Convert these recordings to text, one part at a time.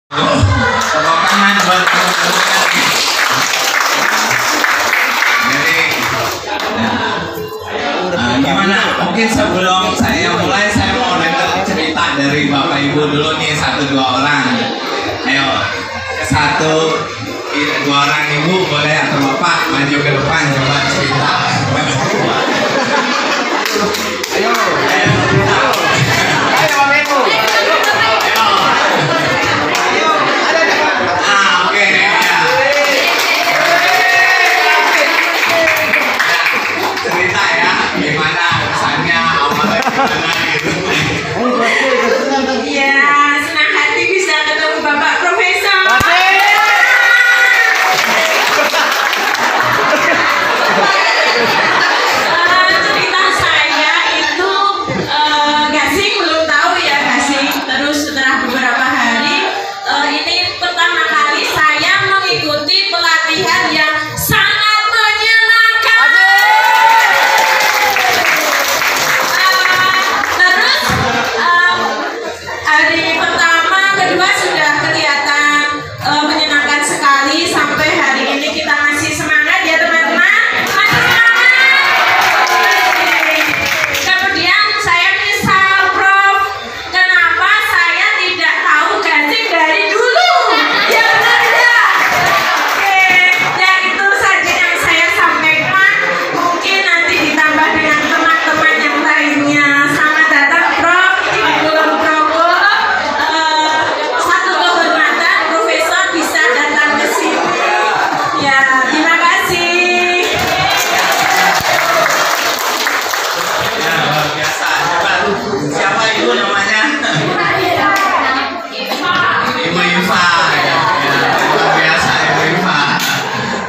Tepuk tangan buat teman-teman. Jadi gimana? Mungkin sebelum saya mulai, saya mau dengar cerita dari Bapak Ibu dulu nih, 1-2 orang. Ayo, 1-2 orang Ibu boleh atau Bapak maju ke depan coba cerita. Ayo, Bapak Ibu. Cerita ya, gimana kesannya awalnya gitu. Iya, senang hati bisa ketemu Bapak Profesor. Cerita saya itu gasing belum tahu ya gasing. Terus setelah beberapa hari ini pertama kali saya mengikuti pelatihan yang sangat menyenangkan. Terus hari pertama, kedua sudah kelihatan menyenangkan sekali. Sampai hari ini kita masih semangat ya teman-teman. Masih semangat. Kemudian saya misal Prof, kenapa saya tidak tahu gasing dari dulu? Ya benar ya. Oke, ya itu saja yang saya sampaikan. Mungkin nanti ditambah dengan teman-teman yang lainnya. Selamat datang Prof di Kulon Progo. Satu kehormatan Profesor bisa datang ke sini. Ya, terima kasih. Ya, luar biasa. Coba, siapa Ibu namanya? Ibu Iva. Ya, luar biasa Ibu Iva.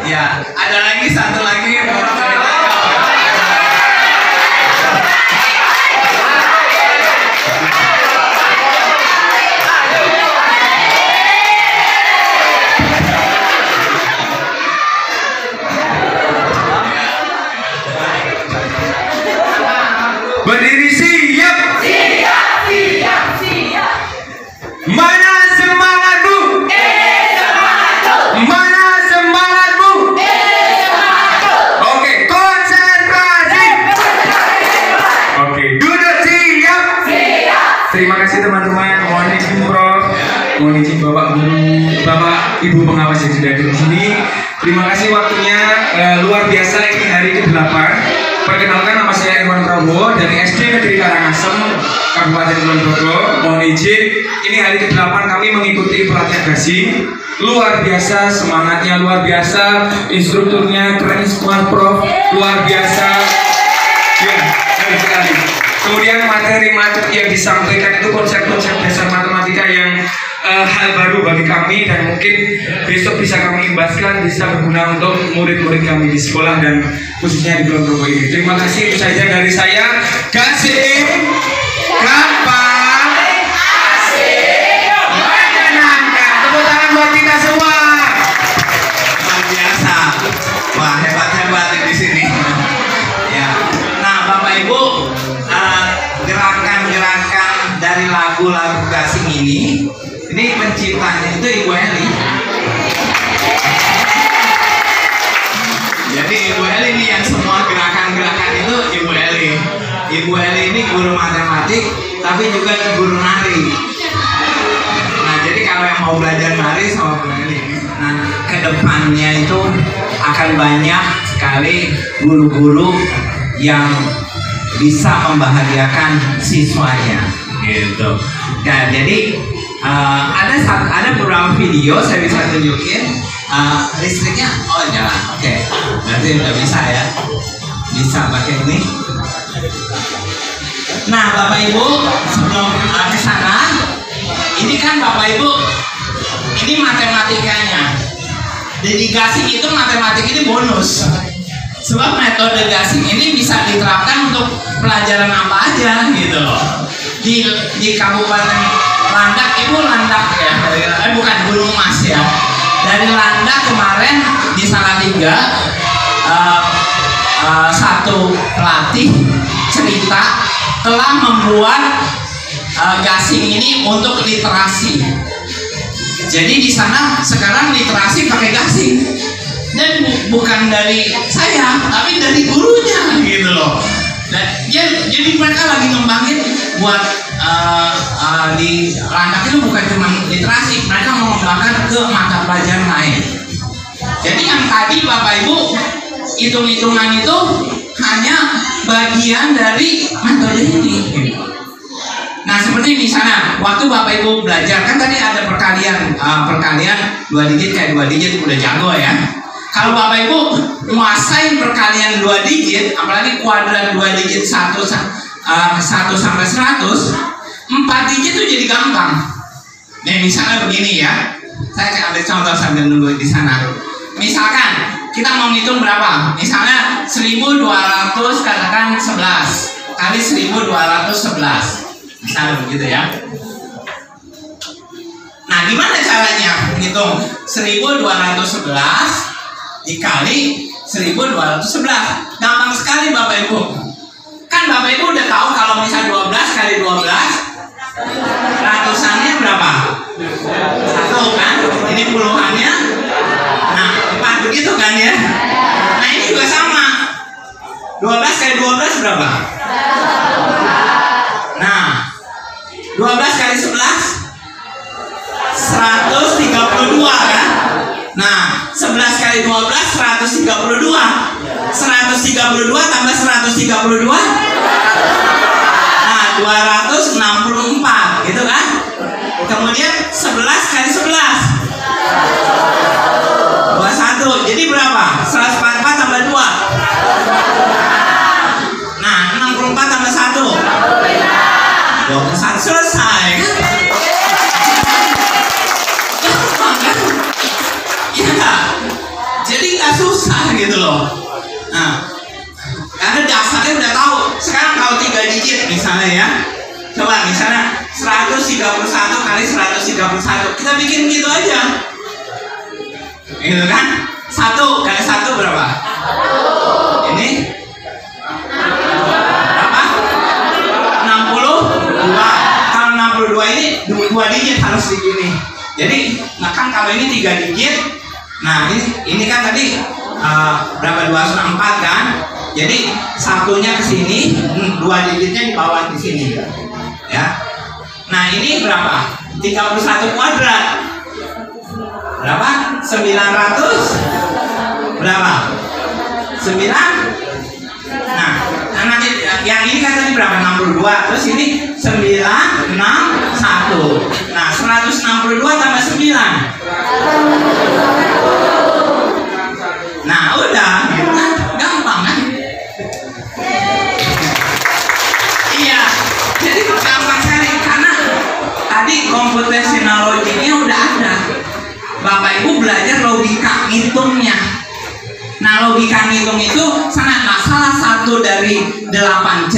Ya, ada lagi satu lagi mau cerita. Berdiri siap. Siap. Mana semangatmu? Mana semangatmu? Oke, konsentrasi. Oke, duduk siap. Terima kasih teman-teman. Mohon izin Prof, mohon izin Bapak Guru, Bapak Ibu pengawas yang sudah di sini. Terima kasih waktunya, luar biasa. Ini hari ke-8. Perkenalkan, nama saya Irwan Prabowo dari SD Negeri Karangasem, Kabupaten Kulon Progo. Mohon izin, ini hari ke-8 kami mengikuti pelatihan gasing. Luar biasa, semangatnya luar biasa, instrukturnya keren semua Prof, luar biasa. Ya, keren sekali. Kemudian materi-materi yang disampaikan itu konsep-konsep dasar matematika yang hal baru bagi kami, dan mungkin besok bisa kami imbaskan, bisa berguna untuk murid-murid kami di sekolah dan khususnya di Kulon Progo ini. Terima kasih, itu saja dari saya. Gasing gampang, asik, menyenangkan. Tepuk tangan buat kita semua. Luar biasa. Wah, hebat-hebat di sini. Ya. Nah, Bapak Ibu, gerakan-gerakan dari lagu-lagu gasing ini penciptanya itu Ibu Eli. Jadi Ibu Eli ini yang semua gerakan-gerakan itu Ibu Eli. Ibu Eli ini guru matematik, tapi juga guru nari. Nah, jadi kalau yang mau belajar nari sama Bu Eli, nah kedepannya itu akan banyak sekali guru-guru yang bisa membahagiakan siswanya, gitu. Nah, jadi ada beberapa video saya bisa tunjukin. Listriknya nyala. Oke. Berarti udah bisa ya. Bisa pakai ini. Nah, Bapak Ibu, sebelum ke sana, ini kan Bapak Ibu, ini matematikanya. Jadi gasing itu matematik ini bonus. Sebab metode gasing ini bisa diterapkan untuk pelajaran apa aja gitu loh. Di Kabupaten Landak, Ibu Landak ya, bukan Gunung Mas ya. Dari Landak kemarin di Salatiga, satu pelatih cerita telah membuat gasing ini untuk literasi. Jadi di sana sekarang literasi pakai gasing. Dan bukan dari saya, tapi dari gurunya gitu loh. Dan jadi mereka lagi ngembangin buat di Landak itu bukan cuma literasi, mereka mau mengembangkan ke mata pelajaran lain. Jadi yang tadi Bapak Ibu hitung-hitungan itu hanya bagian dari metode ini. Nah seperti misalnya waktu Bapak Ibu belajar kan tadi ada perkalian 2 digit kayak 2 digit udah jago ya. Kalau Bapak Ibu nguasain perkalian 2 digit, apalagi kuadran 2 digit 1 sampai 100, 4 digit itu jadi gampang. Nih misalnya begini ya, saya akan ambil contoh sambil nunggu di sana. Misalkan kita mau ngitung berapa? Misalnya 1200 katakan 11 kali 1211, misalnya begitu ya. Nah gimana caranya ngitung 1211 dikali 1211? Gampang sekali Bapak Ibu. Kan Bapak Ibu udah tahu kalau misal 12 kali 12 ratusannya berapa? 1 kan? Ini puluhannya. Nah 4 begitu kan ya? Nah ini juga sama. 12 kali 12 berapa? Nah 12 kali 11 132 kan? Nah 11 kali 12 132. 132 tambah 132, nah 264 gitu kan. Kemudian 11 kali 11 21, jadi berapa? 144 tambah 2, nah 64 tambah 1 21, selesai kan? Ya, jadi nggak susah gitu loh. Nah, karena dasarnya udah tahu. Sekarang kalau 3 digit misalnya ya, coba misalnya 131 kali 131, kita bikin gitu aja, gitu kan? 1 kali 1 berapa? Ini berapa? 62. Kalau 62 ini 2 digit harus begini. Jadi, nah kan kalau ini 3 digit. Nah ini kan tadi berapa? 204 kan? Jadi satunya ke sini, 2 digitnya di bawah di sini, ya. Nah ini berapa? 31 kuadrat. Berapa? 900 berapa? 9. Nah nanti yang ini kan tadi berapa? 62. Terus ini 961. Nah 162 tambah 9. Nah udah gitu kan, gampang kan? Iya, jadi gampang sekali karena tadi computational logiknya udah ada. Bapak Ibu belajar logika ngitungnya. Nah logika ngitung itu salah satu dari 8C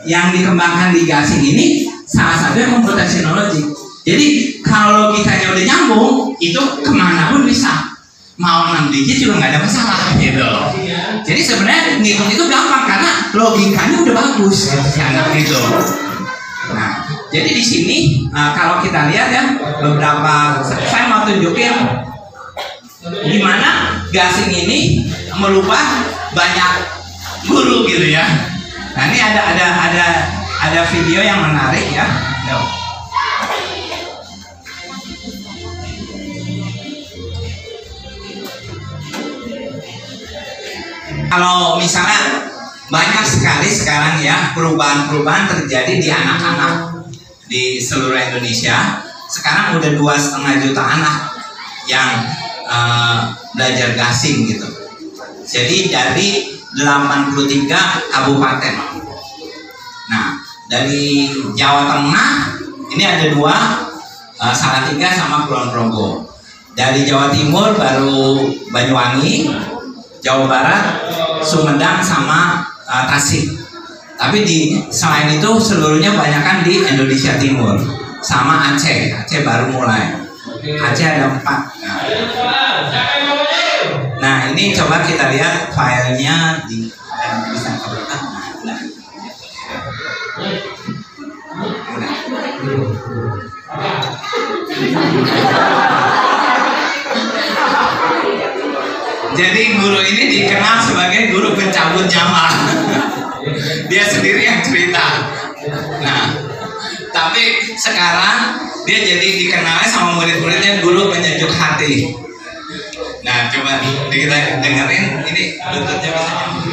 yang dikembangkan di gasing ini salah satunya computational logic. Jadi kalau logikanya udah nyambung, itu kemana pun bisa. Mau 6 digit juga nggak ada masalah gitu. Jadi sebenarnya ngitung itu gampang karena logikanya udah bagus si anak itu. Nah, jadi di sini kalau kita lihat ya beberapa, saya mau tunjukin gimana gasing ini merubah banyak guru gitu ya. Nah ini ada video yang menarik ya. Kalau misalnya banyak sekali sekarang ya perubahan-perubahan terjadi di anak-anak di seluruh Indonesia. Sekarang udah 2,5 juta anak yang belajar gasing gitu. Jadi dari 83 kabupaten. Nah dari Jawa Tengah ini ada 2, Salatiga sama Kulon Progo. Dari Jawa Timur baru Banyuwangi, Jawa Barat, Sumedang sama Tasik. Tapi selain itu seluruhnya banyakkan di Indonesia Timur sama Aceh. Aceh baru mulai. Aceh ada 4. Nah ini coba kita lihat filenya di bisa ke belakang. Udah. Jadi guru ini dikenal sebagai guru pencabut nyawa. Dia sendiri yang cerita. Nah, tapi sekarang dia jadi dikenalnya sama murid-muridnya guru penyejuk hati. Nah, coba kita dengerin ini lututnya bisa nyambung.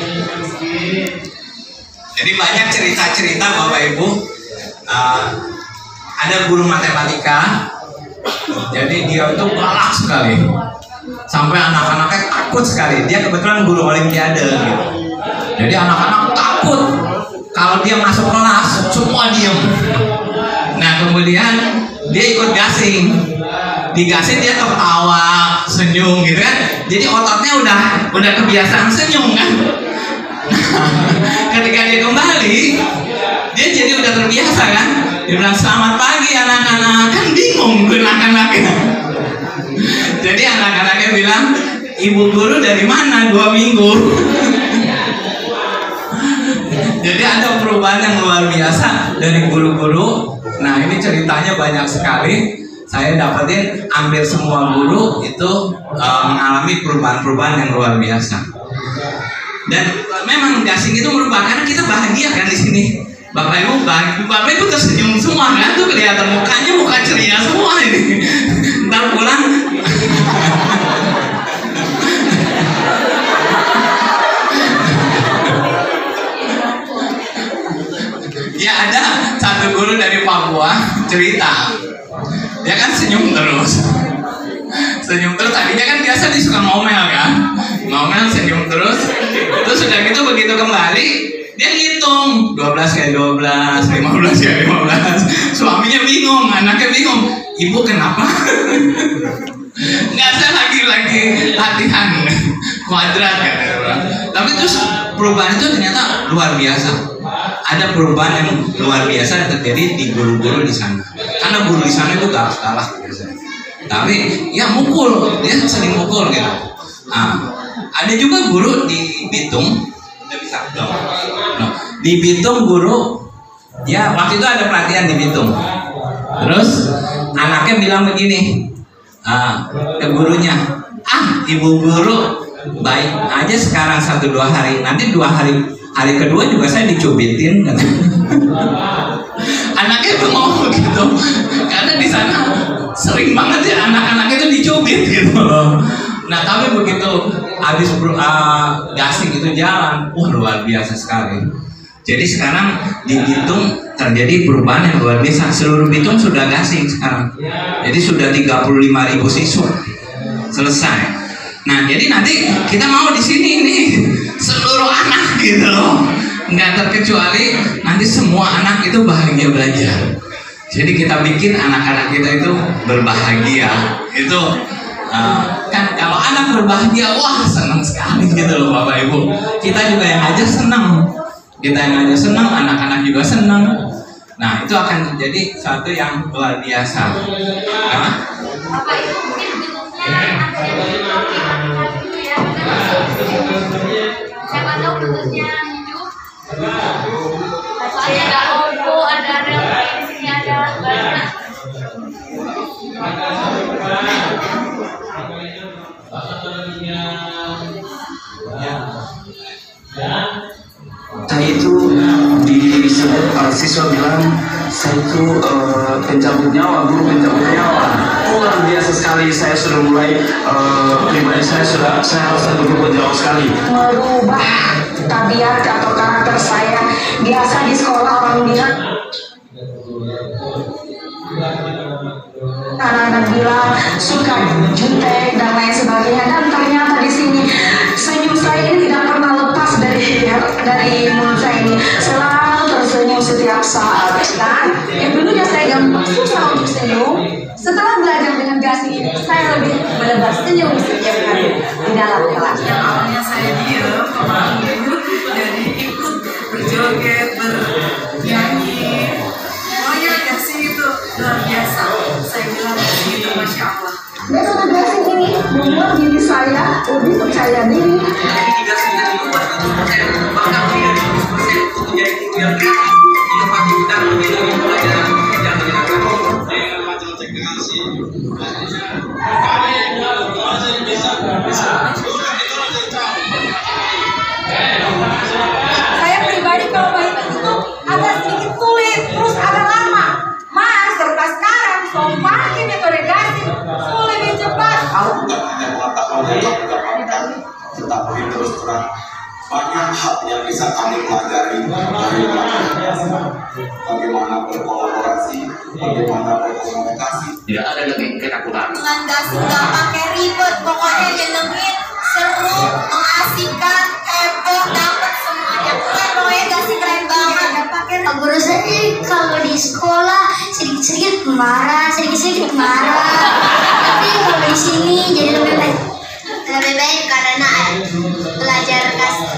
Jadi banyak cerita-cerita Bapak Ibu. Ada guru matematika. Jadi dia itu galak sekali. Sampai anak-anaknya takut sekali. Dia kebetulan guru olimpiade gitu. Jadi anak-anak takut kalau dia masuk kelas semua diem. Nah kemudian dia ikut gasing. Di gasing dia tertawa, senyum gitu kan. Jadi ototnya udah kebiasaan senyum kan. Ketika dia kembali, dia jadi udah terbiasa kan. Dia bilang selamat pagi anak-anak, kan bingung anak-anaknya. Jadi anak-anaknya bilang, ibu guru dari mana 2 minggu? Jadi ada perubahan yang luar biasa dari guru-guru. Nah ini ceritanya banyak sekali. Saya dapetin hampir semua guru itu mengalami perubahan-perubahan yang luar biasa. Dan memang gasing itu merupakan karena kita bahagia kan di sini. Bapak Ibu bahagia, Bapak Ibu tersenyum semua kan tuh kelihatan mukanya muka ceria semua ini. Ntar pulang. Ya ada satu guru dari Papua cerita. Dia kan senyum terus. Senyum terus, tadinya kan biasa dia suka ngomel kan. Ngomel, senyum terus. Terus sudah gitu begitu kembali, dia ngitung 12 kali 12, 15 kali 15. Suaminya bingung, anaknya bingung. Ibu kenapa? Nggak saya lagi latihan kuadrat kan. Tapi terus perubahan itu ternyata luar biasa. Ada perubahan yang luar biasa yang terjadi di guru-guru di sana. Karena guru di sana itu galak biasanya. Tapi ya mukul, dia sering mukul gitu. Ada juga guru di Bitung, bisa dong. Di Bitung guru, ya waktu itu ada pelatihan di Bitung. Terus anaknya bilang begini ke gurunya, ibu guru baik aja sekarang 1-2 hari, nanti 2 hari kedua juga saya dicubitin. Anaknya bengong gitu, karena di sana sering banget ya anak-anak itu dicubit gitu. Nah tapi begitu habis gasing itu jalan, luar biasa sekali. Jadi sekarang di Bitung terjadi perubahan yang luar biasa. Seluruh Bitung sudah gasing sekarang. Jadi sudah 35.000 siswa selesai. Nah jadi nanti kita mau di sini nih seluruh anak gitu loh, nggak terkecuali nanti semua anak itu bahagia belajar. Jadi kita bikin anak-anak kita itu berbahagia. Itu kan kalau anak berbahagia, wah senang sekali gitu loh Bapak Ibu. Kita juga yang ngajar senang. Kita yang ngajar senang, anak-anak juga senang. Nah itu akan menjadi satu yang luar biasa. Bapak Ibu mungkin bentuknya siapa tahu bentuknya hidup. Soalnya ada logo, ada rel, di sini ada banyak. Saya itu disebut siswa bilang saya itu pencabut nyawa, guru pencabut nyawa. Luar biasa sekali. Saya sudah mulai pribadi saya harus satu guru jauh sekali. Merubah tabiat atau karakter saya. Biasa di sekolah orang bilang, anak-anak bilang suka jutek dan lain sebagainya, dan ternyata di sini senyum saya ini tidak pernah lepas dari mulut saya ini, selalu tersenyum setiap saat. Dan yang dulunya saya gampang susah untuk senyum, setelah belajar dengan gasing ini saya lebih benar-benar senyum setiap hari di dalam kelas. Yang awalnya saya diam, malu, jadi ikut berjoget, bernyanyi. Pokoknya gasing itu luar biasa. Saya bilang gasing itu Masya Allah. Metode gasing ini membuat diri saya lebih percaya diri. saudara, banyak hal yang bisa kami pelajari dari bagaimana berkolaborasi, bagaimana berkomunikasi. Tidak ada lagi ketakutan. Nggak pakai ribet, pokoknya nyenengin, seru, mengasihkan, heboh, dapat semuanya. Pokoknya kasih keren banget. Guru saya kalau di sekolah sedikit-sedikit marah, tapi kalau di sini jadi lebih baik. Lebih baik karena belajar kasih.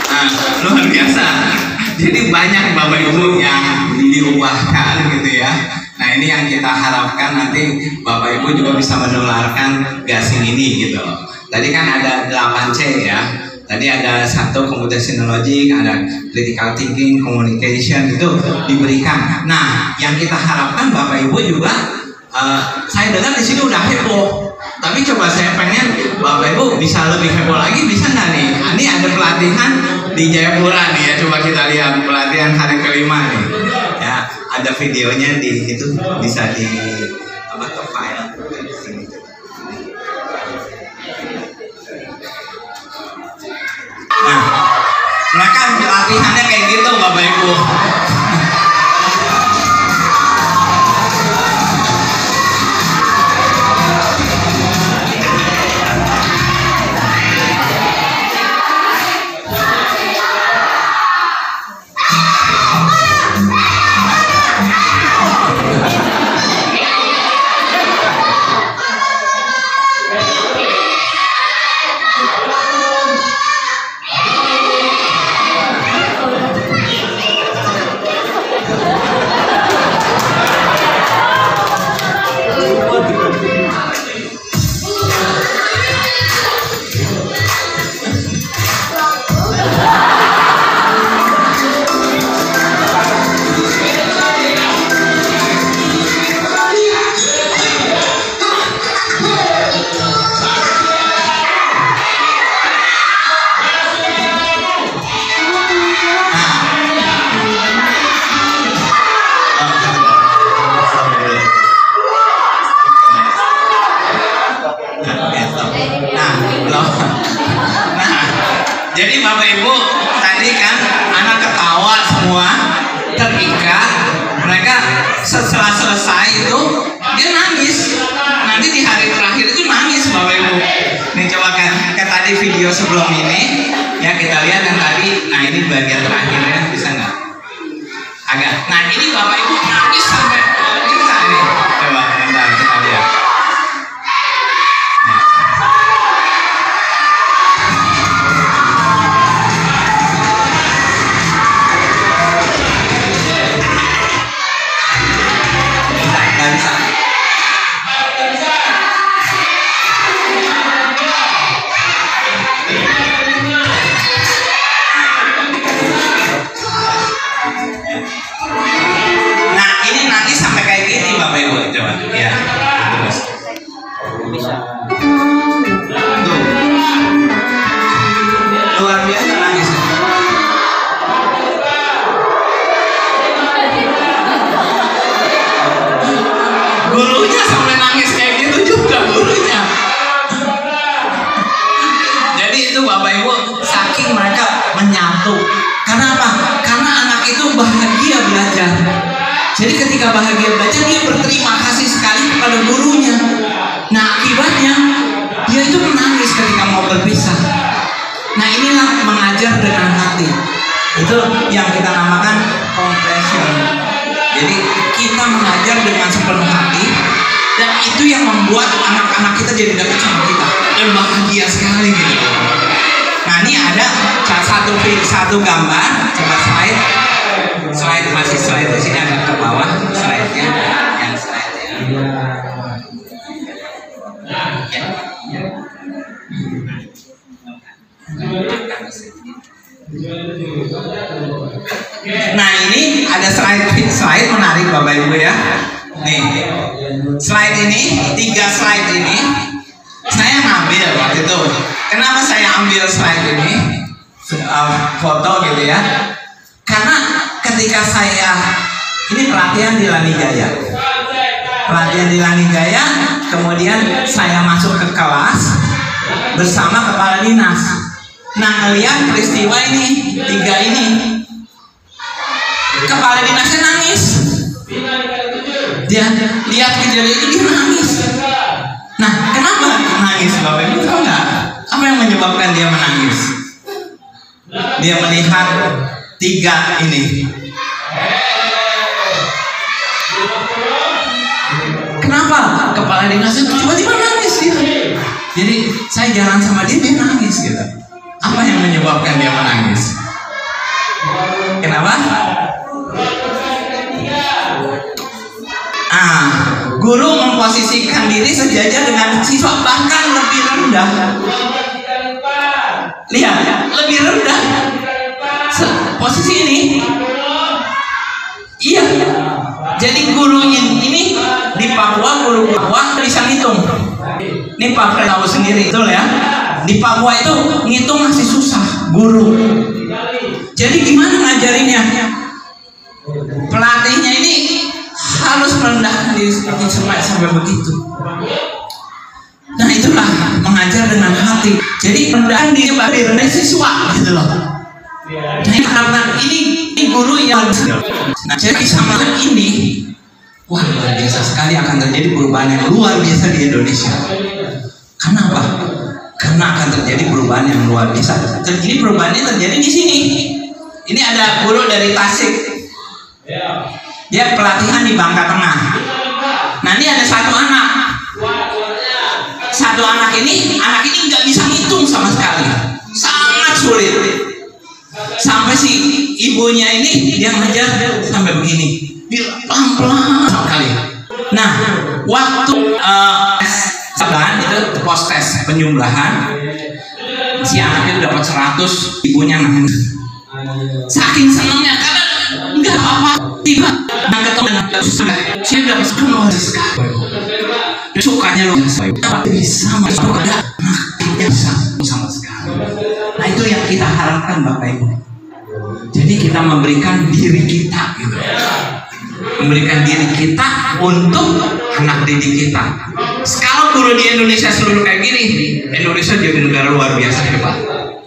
Nah, luar biasa. Jadi banyak Bapak Ibu yang diubahkan gitu ya. Nah ini yang kita harapkan nanti Bapak Ibu juga bisa menularkan gasing ini gitu. Tadi kan ada 8C ya. Tadi ada 1 computational logic, ada critical thinking, communication itu diberikan. Nah yang kita harapkan Bapak Ibu juga, saya dengar di sini udah heboh. Tapi coba saya pengen Bapak Ibu bisa lebih heboh lagi, bisa nggak nih? Ini ada pelatihan di Jayapura nih ya, coba kita lihat pelatihan hari kelima nih. Ya, ada videonya di itu bisa di apa ke file di sini. Nah, mereka pelatihannya kayak gitu Bapak Ibu. Jadi Bapak Ibu tadi kan anak ketawa semua, terikat, mereka setelah selesai itu dia nangis. Nanti di hari terakhir itu nangis Bapak Ibu. Nih coba kan tadi video sebelum ini ya kita lihat yang tadi. Nah ini bagian terakhirnya bisa nggak? Agak. Nah ini Bapak Ibu nangis sampai bisa ini. Coba bentar kita lihat. Nah ini nangis sampai kayak gini Bapak Ibu, coba ya terus bisa tuh luar biasa nangis. Gurunya sampai nangis kayak gitu juga gurunya. Jadi itu Bapak Ibu saking mereka menyatu. Karena apa? Karena anak itu bahagia belajar. Jadi ketika bahagia belajar dia berterima kasih sekali kepada gurunya. Nah akibatnya dia itu menangis ketika mau berpisah. Nah inilah mengajar dengan hati. Itu yang kita namakan compassion. Jadi kita mengajar dengan sepenuh hati, dan itu yang membuat anak-anak kita jadi dekat sama kita dan bahagia sekali gitu. Nah ini ada satu gambar, coba slide masih slide di sini agak ke bawah slide-nya, yang slide-nya. Ya. Nah ini ada slide menarik Bapak Ibu ya. Nih slide ini, 3 slide ini saya ngambil waktu itu. Kenapa saya ambil slide ini foto gitu ya? Karena ketika saya ini pelatihan di Lani Jaya. Pelatihan di Langi Jaya, kemudian saya masuk ke kelas bersama kepala dinas. Nah, ngeliat peristiwa ini, 3 ini, kepala dinasnya nangis. Dia lihat kejadian itu, dia nangis. Nah, kenapa nangis Bapak Ibu tahu nggak? Apa yang menyebabkan dia menangis? Dia melihat 3 ini. Kenapa? Kepala dinasnya tiba-tiba nangis dia. Jadi saya jalan sama dia nangis gitu. Apa yang menyebabkan dia menangis? Kenapa? Guru memposisikan diri sejajar dengan siswa, bahkan lebih rendah. Lihat, lebih rendah. Posisi ini. Iya. Jadi guru ini di Papua, guru Papua bisa ngitung. Ini Pak Fred tahu sendiri, betul ya? Di Papua itu ngitung masih susah, guru. Jadi gimana ngajarinnya? Pelatihnya ini harus merendahkan diri seperti sampai begitu. Nah, itulah mengajar dengan hati. Jadi rendahan diri bagi rendah siswa gitu loh. Nah, karena ini guru yang nah, jadi sama ini, wah, luar biasa sekali akan terjadi perubahan yang luar biasa di Indonesia. Kenapa? Karena akan terjadi perubahan yang luar biasa. Jadi perubahannya terjadi di sini. Ini ada guru dari Tasik. Dia pelatihan di Bangka Tengah. Nah, ini ada satu anak. Satu anak ini nggak bisa ngitung sama sekali. Sangat sulit. Sampai si ibunya ini dia ngajar sampai begini. Dia pelan-pelan sekali. Nah, waktu itu pos tes penyumlahan, si anak itu dapat 100, ibunya nangis. Saking senangnya karena nggak apa tiba nggak ketemu saya dapat 10 sekali. Sukanya loh bisa masuk ada bisa sama sekali. Nah, itu yang kita harapkan Bapak Ibu. Jadi kita memberikan diri kita gitu. Memberikan diri kita untuk anak didik kita. Kalau guru di Indonesia seluruh kayak gini, Indonesia jadi negara luar biasa hebat.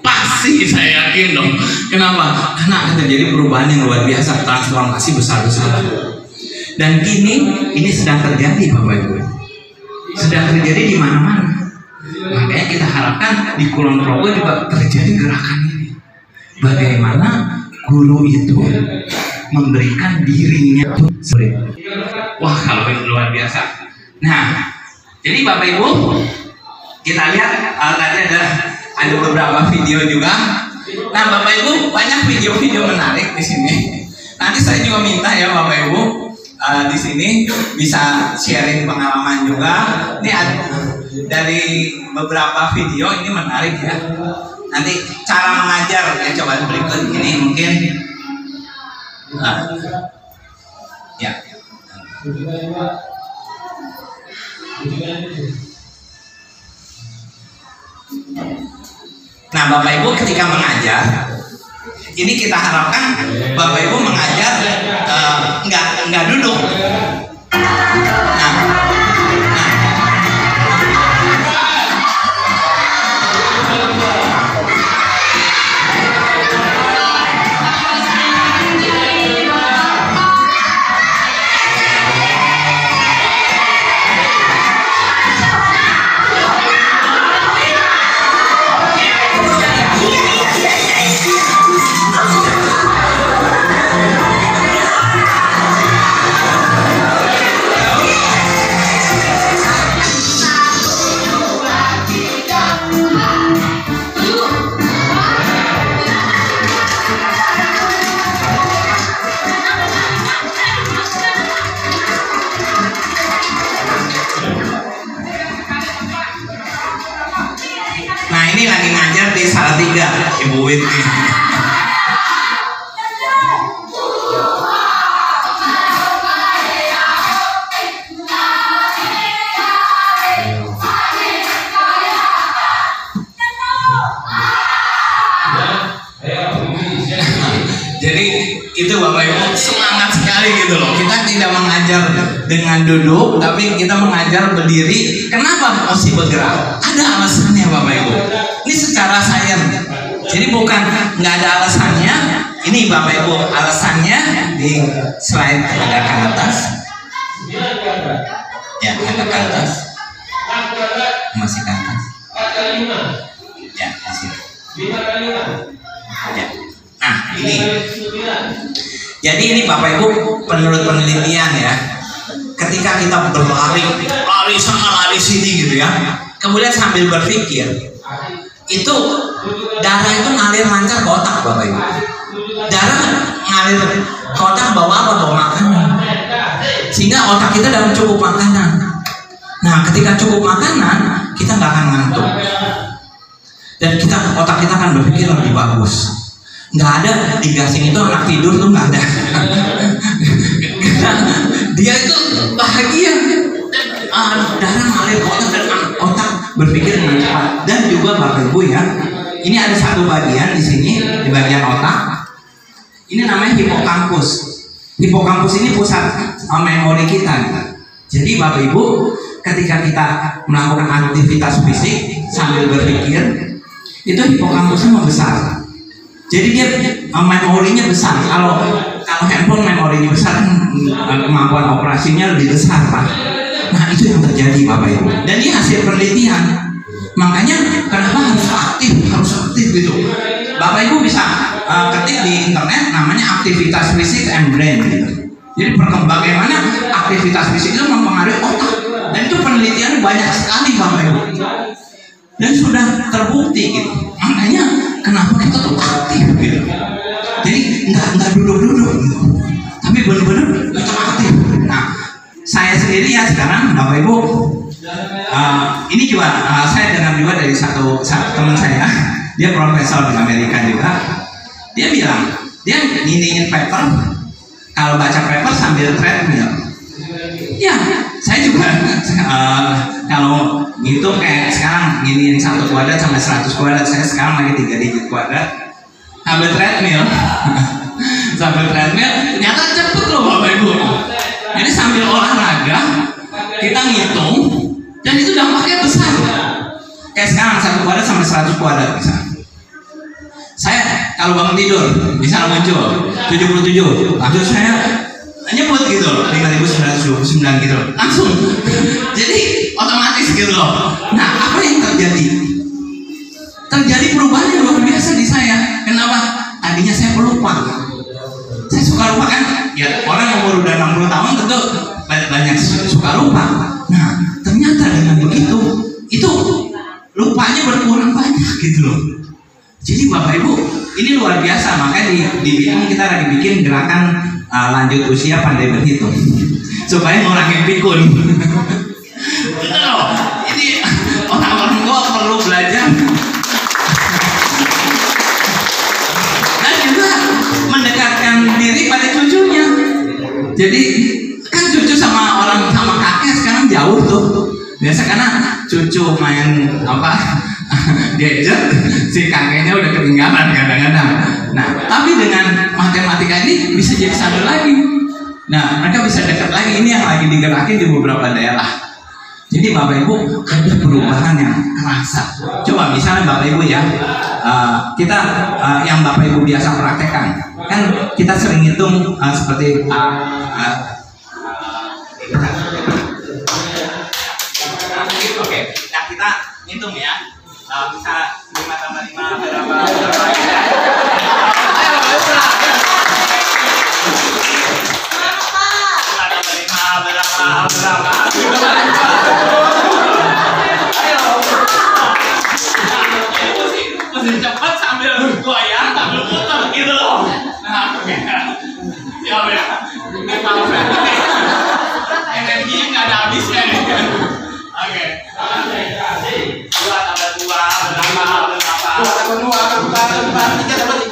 Pasti saya yakin dong. Kenapa? Karena akan terjadi perubahan yang luar biasa, transformasi besar-besaran. Dan ini sedang terjadi Bapak Ibu. Sedang terjadi di mana-mana. Makanya kita harapkan di Kulon Progo juga terjadi gerakan ini. Bagaimana guru itu memberikan dirinya. Wah, kalau ini luar biasa. Nah, jadi Bapak Ibu, kita lihat tadi ada beberapa video juga. Nah, Bapak Ibu, banyak video-video menarik di sini. Nanti saya juga minta ya Bapak Ibu di sini bisa sharing pengalaman juga. Ini ada dari beberapa video ini menarik ya. Nanti cara mengajar ya, coba berikut ini mungkin. Ya. Nah, Bapak Ibu ketika mengajar, ini kita harapkan Bapak Ibu mengajar nggak duduk. Ini lagi ngajar di Salatiga, Ibu Whitney. Jadi itu Bapak Ibu semangat sekali gitu loh. Kita tidak mengajar dengan duduk, tapi kita mengajar berdiri. Kenapa mesti bergerak? Ada alasannya Bapak Ibu. Ini secara sains. Jadi bukan nggak ada alasannya. Ini Bapak Ibu alasannya di slide ada ke atas. Ya, ada ke atas. Masih ke atas. Ya, di sini. Ya. Nah, ini. Jadi ini Bapak Ibu menurut penelitian ya. Ketika kita berlari, lari sana lari sini gitu ya. Kemudian sambil berpikir, itu darah itu ngalir lancar ke otak Bapak Ibu. Darah ngalir ke otak bawa apa? Bawa makanan. Sehingga otak kita dapat cukup makanan. Nah, ketika cukup makanan, kita nggak akan ngantuk. Dan otak kita akan berpikir lebih bagus. Nggak ada di gasing itu anak tidur tuh nggak ada. Dia itu bahagia. Darah ngalir ke otak dan otak berpikir dengan cepat. Dan juga Bapak Ibu ya, ini ada satu bagian di sini di bagian otak. Ini namanya hipokampus. Hipokampus ini pusat memori kita. Jadi Bapak Ibu, ketika kita melakukan aktivitas fisik sambil berpikir, itu hipokampusnya membesar. Jadi dia memorinya besar. Kalau handphone memorinya besar, kemampuan operasinya lebih besar, Pak. Nah, itu yang terjadi Bapak Ibu. Dan ini hasil penelitian. Makanya kenapa harus aktif gitu. Bapak Ibu bisa ketik di internet namanya aktivitas fisik and brain gitu. Jadi bagaimana aktivitas fisik itu mempengaruhi otak. Dan itu penelitiannya banyak sekali Bapak Ibu. Dan sudah terbukti gitu. Makanya kenapa kita tuh aktif gitu. Jadi nggak duduk-duduk gitu. Tapi benar-benar kita aktif. Nah, saya sendiri ya sekarang Bapak Ibu, ini juga saya dengar juga dari satu teman saya, dia profesor di Amerika juga. Dia bilang dia nginiin paper, kalau baca paper sambil treadmill. Ya, saya juga kalau ngitung kayak sekarang nginiin 1 kuadrat sampai 100 kuadrat, saya sekarang lagi 3 digit kuadrat sambil treadmill. Sambil treadmill, ternyata cepet loh Bapak Ibu. Jadi sambil olahraga kita ngitung dan itu dampaknya besar. Kayak sekarang 1 kuadrat sampai 100 kuadrat bisa. Saya kalau bangun tidur bisa muncul 77, langsung saya nyebut gitu loh 5.929 gitu langsung. Jadi otomatis gitu loh. Nah, apa yang terjadi? Terjadi perubahan yang luar biasa di saya. Kenapa? Tadinya saya pelupa. Saya suka lupa kan? Ya orang yang umur udah 60 tahun tentu banyak suka lupa. Nah, ternyata dengan begitu itu lupanya berkurang banyak gitu loh. Jadi Bapak Ibu, ini luar biasa. Makanya di BIM kita lagi bikin gerakan lanjut usia pandai berhitung supaya ngurangin pikun. Gitu loh. Ini orang-orang tua perlu belajar. Dan juga mendekatkan diri pada cucunya. Jadi kan cucu sama kakek sekarang jauh tuh. Biasa karena cucu main gadget, si kakeknya udah ketinggalan kadang-kadang. Nah, tapi dengan matematika ini bisa jadi satu lagi. Nah, mereka bisa dekat lagi. Ini yang lagi digerakin di beberapa daerah. Jadi Bapak Ibu ada perubahan yang kerasa. Coba misalnya Bapak Ibu ya, kita yang Bapak Ibu biasa praktekkan, kan kita sering hitung seperti oke, nah kita hitung ya. Bisa 5 tambah 5 berapa? 5 tambah 5 berapa? Ayo. Mesti cepat sambil goyang, sambil putar gitu loh. Nah, oke. Siap ya. Energinya nggak ada habisnya nih. Oke. 2 tambah 2 berapa? 2 tambah 2 tambah 3 tambah 3.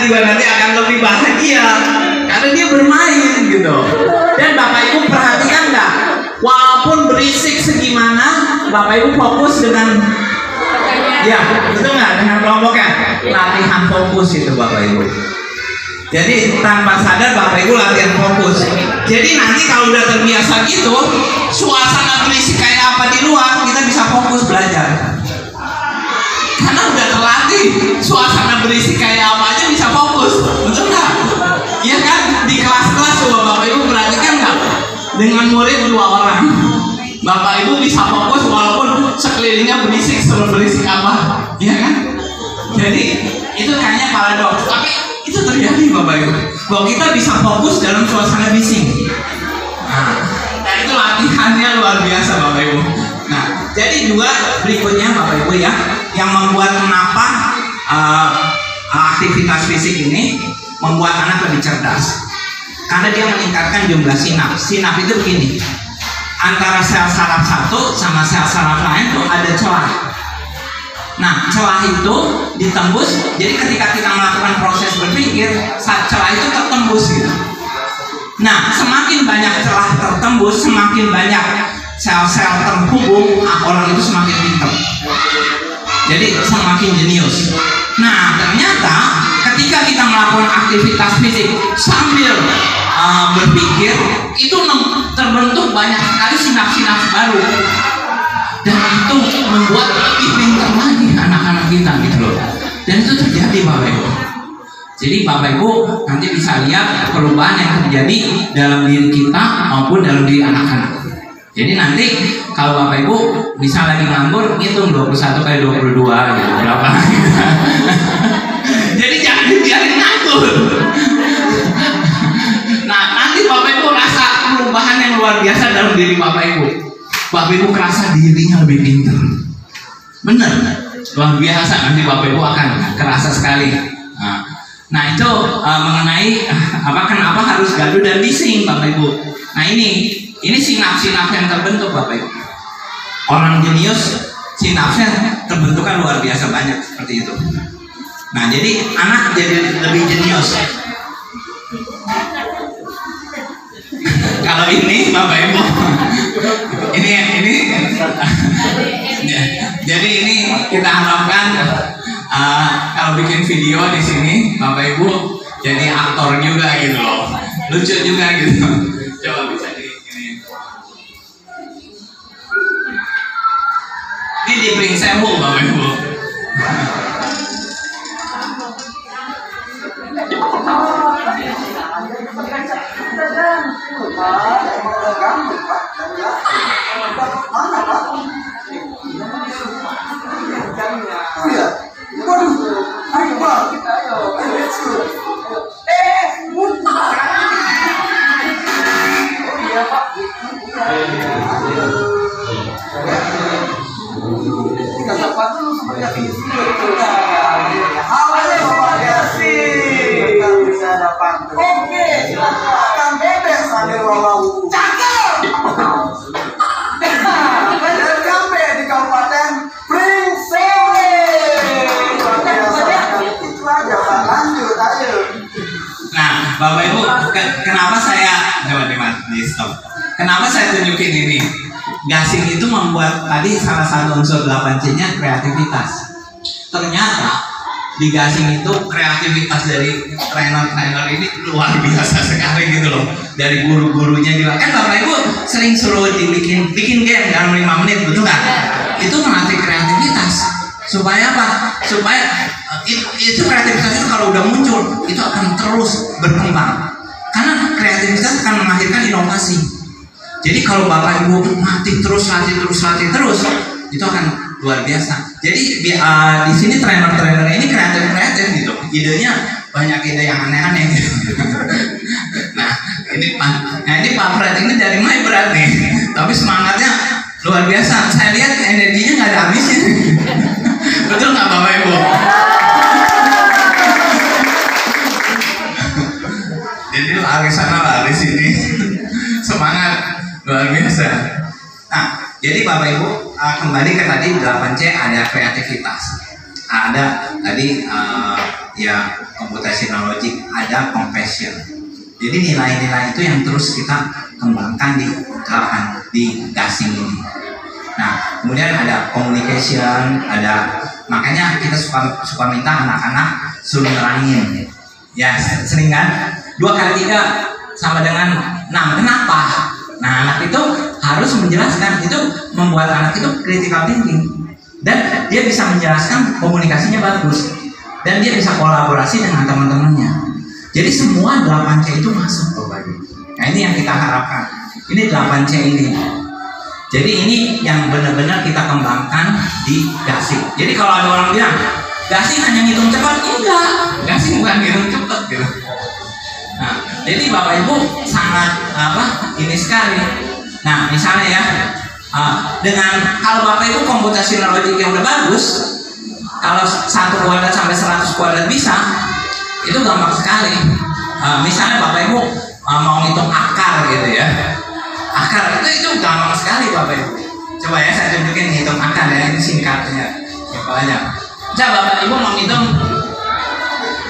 juga nanti akan lebih bahagia karena dia bermain gitu. Dan Bapak Ibu perhatikan nggak, walaupun berisik segimana, Bapak Ibu fokus dengan ya, betul nggak, dengan kelompoknya. Latihan fokus itu Bapak Ibu. Jadi tanpa sadar Bapak Ibu latihan fokus. Jadi nanti kalau udah terbiasa gitu, suasana berisik kayak apa di luar, kita bisa fokus belajar. Karena udah terlatih, suasana berisik kayak apa aja bisa fokus, betul nggak? Iya kan? Di kelas-kelas coba Bapak Ibu perhatikan nggak? Dengan murid 2 orang, Bapak Ibu bisa fokus walaupun sekelilingnya berisik, seberisik apa, iya kan? Jadi itu kayaknya paradoks, tapi itu terjadi Bapak Ibu, bahwa kita bisa fokus dalam suasana bising. Nah itu latihannya luar biasa Bapak Ibu. Nah jadi juga berikutnya Bapak Ibu ya, yang membuat kenapa aktivitas fisik ini membuat anak lebih cerdas, karena dia meningkatkan jumlah sinap. Sinap itu begini, antara sel saraf satu sama sel saraf lain tuh ada celah. Nah celah itu ditembus, jadi ketika kita melakukan proses berpikir, celah itu tertembus gitu. Nah semakin banyak celah tertembus, semakin banyak sel-sel terhubung, orang itu semakin pintar. Jadi semakin jenius. Nah ternyata ketika kita melakukan aktivitas fisik sambil berpikir, itu terbentuk banyak sekali sinapsi-sinapsi baru, dan itu membuat lebih pintar lagi anak-anak kita gitu loh. Dan itu terjadi Bapak Ibu. Jadi Bapak Ibu nanti bisa lihat perubahan yang terjadi dalam diri kita maupun dalam diri anak-anak. Jadi nanti kalau Bapak Ibu bisa lagi nganggur, hitung 21 kali 22 gitu, berapa? Jadi jangan dibiarin nganggur. Nah nanti Bapak Ibu rasa perubahan yang luar biasa dalam diri Bapak Ibu. Bapak Ibu kerasa dirinya lebih pintar. Bener, luar biasa. Nanti Bapak Ibu akan kerasa sekali. Nah itu mengenai kenapa harus gaduh dan bising Bapak Ibu. Nah ini sinap-sinap yang terbentuk Bapak Ibu. Orang jenius sinapsnya terbentukkan luar biasa banyak seperti itu. Nah jadi anak jadi lebih jenius. Kalau ini Bapak Ibu, ini jadi ini kita harapkan kalau bikin video di sini Bapak Ibu jadi aktor juga gitu loh, lucu juga gitu. Coba bisa di ini. Ini di Pring Sewu Bapak Ibu. Bapak Ibu, kenapa saya Kenapa saya tunjukin ini? Gasing itu membuat tadi salah satu unsur 8C-nya kreativitas. Ternyata di gasing itu kreativitas dari trainer-trainer ini luar biasa sekali gitu loh. Dari guru-gurunya juga. Kan Bapak Ibu sering suruh bikin game dalam 5 menit, betul nggak? Itu melatih kreativitas. Supaya apa? Supaya itu kreativitas itu kalau udah muncul itu akan terus berkembang. Karena kreativitas akan melahirkan inovasi. Jadi kalau Bapak Ibu latih terus, itu akan luar biasa. Jadi di sini trainer-trainer ini kreatif gitu. Idenya banyak ide yang aneh-aneh gitu. Nah ini Pak Fred ini dari My berat nih, tapi semangatnya luar biasa. Saya lihat energinya nggak ada habisnya. Betul nggak Bapak Ibu? Jadi lari sana lari sini, semangat luar biasa. Nah, jadi Bapak Ibu kembali ke tadi 8C, ada kreativitas, ada tadi ya computational logic, ada compassion. Jadi nilai-nilai itu yang terus kita kembangkan di gasing ini. Nah, kemudian ada communication, makanya kita suka minta anak-anak suruh nerangin. Ya, sering kan? 2 kali 3 sama dengan 6. Kenapa? Nah, anak itu harus menjelaskan. Itu membuat anak itu critical thinking. Dan dia bisa menjelaskan, komunikasinya bagus. Dan dia bisa kolaborasi dengan teman-temannya. Jadi semua 8C itu masuk Bapak Ibu. Nah, ini yang kita harapkan. Ini 8C ini. Jadi ini yang benar-benar kita kembangkan di gasing. Jadi kalau ada orang bilang gasing hanya ngitung cepat, enggak. Gasing bukan ngitung cepat gitu. Nah, jadi Bapak Ibu sangat ini sekali. Nah, misalnya ya, dengan kalau Bapak Ibu computational logic yang udah bagus, kalau 1 kuadrat sampai 100 kuadrat bisa, itu gampang sekali. Misalnya Bapak Ibu mau ngitung akar gitu ya. Akar itu gampang sekali Bapak Ibu. Coba ya saya tunjukin ngitung akar ya, ini singkatnya. Aja. Coba Bapak Ibu mau ngitung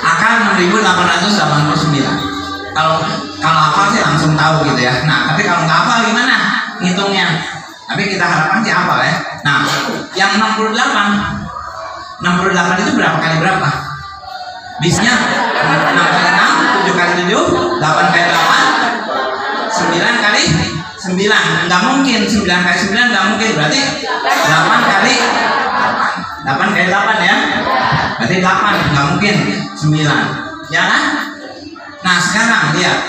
akar 6.889. Kalau hafal sih langsung tahu gitu ya. Nah, tapi kalau nggak hafal gimana ngitungnya? Tapi kita harapkan sih hafal ya. Nah, yang 68 itu berapa kali berapa? Bisanya 6 kali 6, 7 kali 7, 8 kali 8, 9 kali 9. Nggak mungkin 9 kali 9 nggak mungkin. Berarti 8 kali 8 ya. Berarti 8 nggak mungkin 9. Ya kan? Nah, sekarang lihat.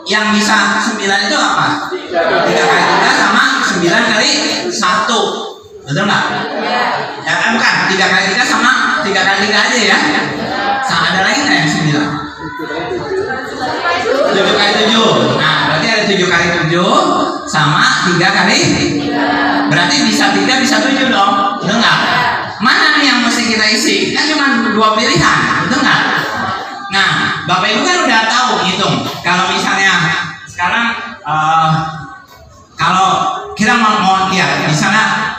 Yang bisa 9 itu apa? 3 kali 3 sama 9 kali 1. Betul nggak? Ya kan bukan. 3 kali 3 sama 3 kali 3 aja ya. Ada lagi nggak yang 9? 7 kali 7. Nah, berarti ada 7 kali 7 sama 3 kali. Berarti bisa 3 bisa 7 dong. Betul nggak? Mana nih yang mesti kita isi? Kan cuma 2 pilihan. Betul nggak? Nah, Bapak Ibu kan udah tahu ngitung. Kalau misalnya sekarang kalau kita mau lihat misalnya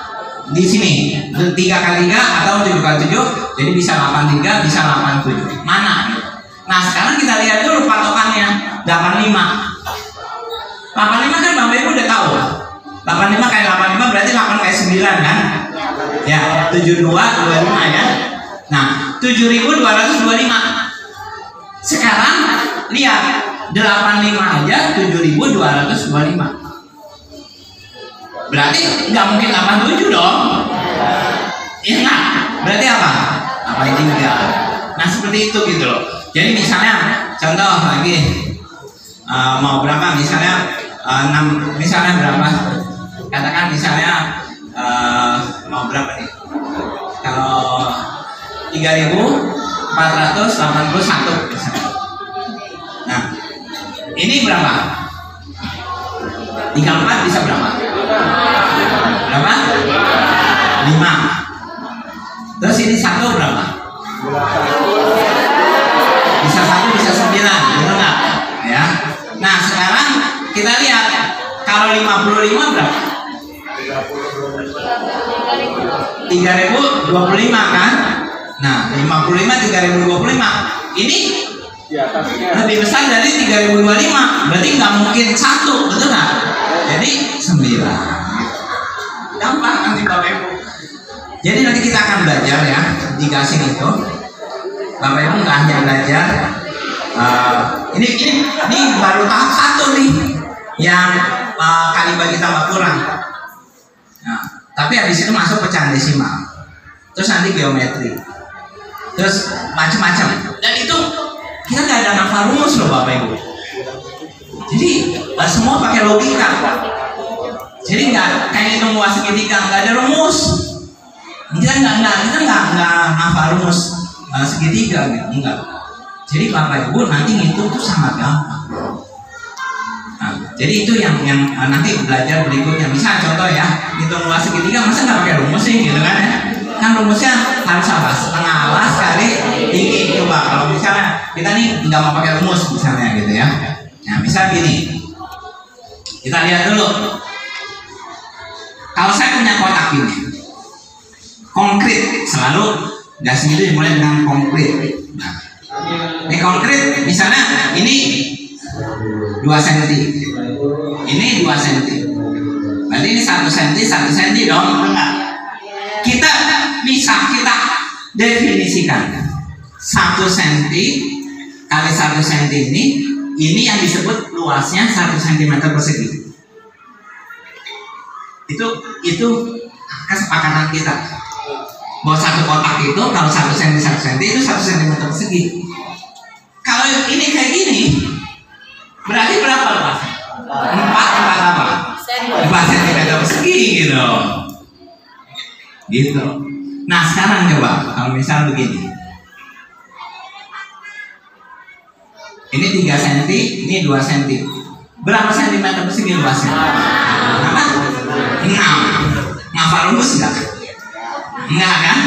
di sini 3 kali 3 atau 7 kali 7, jadi bisa 83, bisa 87. Mana? Nah, sekarang kita lihat dulu patokannya 85. 85 kan Bapak Ibu udah tahu. 85 kali 85 berarti 8 kali 9 kan? Ya, 72 25 ya. Nah, 7.225. Sekarang lihat 85 aja 7.225. Berarti nggak mungkin 87 dong. Iya nggak? Berarti apa? 83. Nah, seperti itu gitu loh. Jadi misalnya contoh lagi mau berapa misalnya 6 misalnya berapa? Katakan misalnya mau berapa nih? Kalau 3.481 misalnya. Nah, ini berapa? 34 bisa berapa? Berapa? 5. Terus ini 1 berapa? Bisa 1 bisa 9, betul nggak? Ya. Nah, sekarang kita lihat kalau 55 berapa? 3.025 kan? Nah, 55 3.025. Ini lebih besar dari 3.025. Berarti nggak mungkin 1, betul nggak? Jadi 9. Gampang nanti Bapak Ibu. Jadi nanti kita akan belajar ya di gasing itu. Bapak Ibu nggak hanya belajar. Ini baru tahap 1 nih yang kali bagi tambah kurang. Nah, tapi habis itu masuk pecahan desimal. Terus nanti geometri. Terus macam-macam. Dan itu kita nggak ada nafal rumus loh Bapak Ibu. Jadi semua pakai logika. Jadi nggak kayak hitung luas segitiga, nggak ada rumus. Kita nggak nafal rumus segitiga gitu, enggak. Jadi Bapak Ibu nanti ngitung tuh sangat gampang. Nah, jadi itu yang nanti belajar berikutnya. Misal contoh ya, hitung luas segitiga masa nggak pakai rumus sih gitu kan ya? Kan rumusnya harus apa? Setengah alas kali tinggi. Coba kalau misalnya kita nih nggak mau pakai rumus misalnya gitu ya. Nah, misal gini, kita lihat dulu. Kalau saya punya kotak ini, konkret selalu Gasing itu dimulai dengan konkret. Nah, ini konkret, misalnya ini 2 cm, ini 2 cm, berarti ini 1 cm dong, enggak? Kita bisa kita definisikan 1 cm kali 1 cm ini yang disebut luasnya 1 cm persegi. Itu kesepakatan kita bahwa satu kotak itu kalau 1 cm 1 cm itu 1 cm persegi. Kalau ini kayak gini berarti berapa luasnya? 4 apa? 4 cm persegi gitu. Gitu. Nah sekarang coba kalau misal begini, ini 3 cm, ini 2 cm, berapa cm persegi luasnya? Berapa? 6. Ngapa rumus enggak? Enggak kan?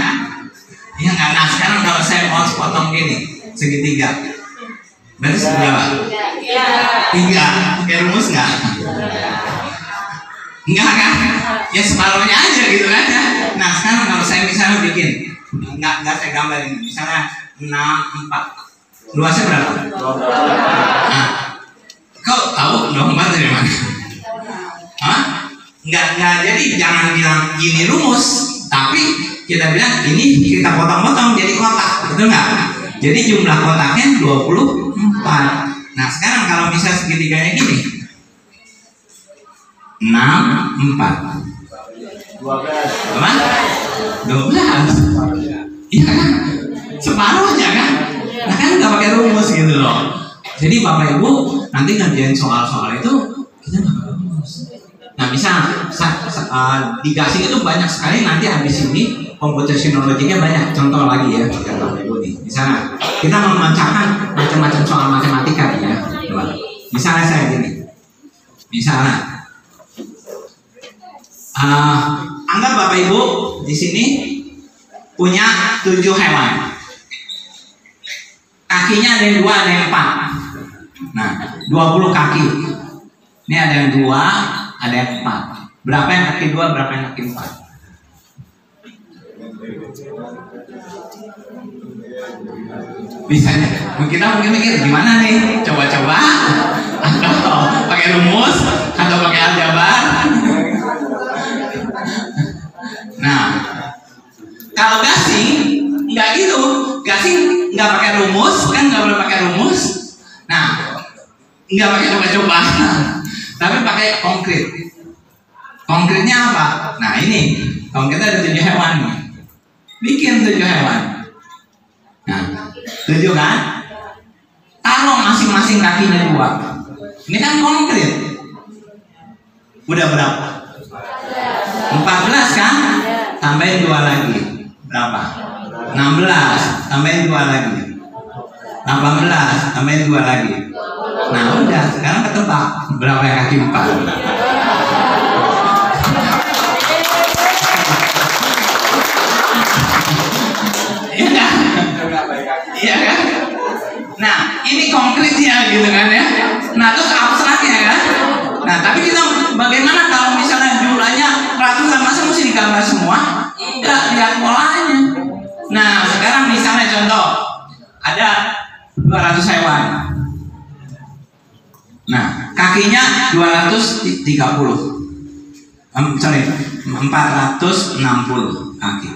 Ya enggak. Nah sekarang kalau saya mau potong gini segitiga, berarti seberapa? 3. Pakai rumus enggak? Enggak kan? Ya separuhnya aja gitu kan ya. Nah sekarang kalau saya misalnya bikin, enggak saya gambar ini, misalnya 6, 4, luasnya berapa? Nah, kau tahu 24 dari mana? Hah? Enggak, jadi jangan bilang gini rumus, tapi kita bilang ini kita potong-potong jadi kotak, betul nggak? Jadi jumlah kotaknya 24. Nah sekarang kalau misalnya segitiganya gini, 6, 4, 12. Apa? 12. Iya kan? Separuhnya kan? Nah kan nggak pakai rumus gitu loh. Jadi Bapak Ibu nanti ngerjain soal-soal itu kita nggak pakai rumus. Nah misal di gasing itu banyak sekali, nanti habis ini computationology-nya banyak. Contoh lagi ya Bapak Ibu nih. Misalnya kita memecahkan macam-macam soal matematika ya. Misalnya saya gini. Misalnya anggap Bapak Ibu di sini punya 7 hewan. Kakinya ada yang 2, ada yang 4. Nah, 20 kaki. Ini ada yang 2, ada yang 4. Berapa yang kaki 2, berapa yang kaki 4? Bisa nih. Kita mungkin mikir gimana nih? Coba-coba atau pakai rumus atau pakai aljabar? Nah, kalau gasing nggak gitu. Gasing nggak pakai rumus, kan nggak boleh pakai rumus. Nah, nggak pakai coba-coba, tapi pakai konkret. Konkretnya apa? Nah ini, konkretnya ada 7 hewan nih. Bikin 7 hewan. Nah, 7 kan? Taruh masing-masing kakinya 2. Ini kan konkret. Udah berapa? 14 kan? Tambahin 2 lagi. Berapa? 16. Tambahin 2 lagi. 18. Tambahin 2 lagi. Nah udah, sekarang ketebak berapa yang kaki 4? Iya kan? Iya kan? Nah ini konkretnya gitu kan ya. Nah terus abstraknya kan. Nah tapi kita bagaimana kalau misalnya jumlahnya ratusan, masa mesti digambar semua? Enggak, lihat polanya. Nah sekarang misalnya contoh ada 200 hewan. Nah kakinya 460 kaki.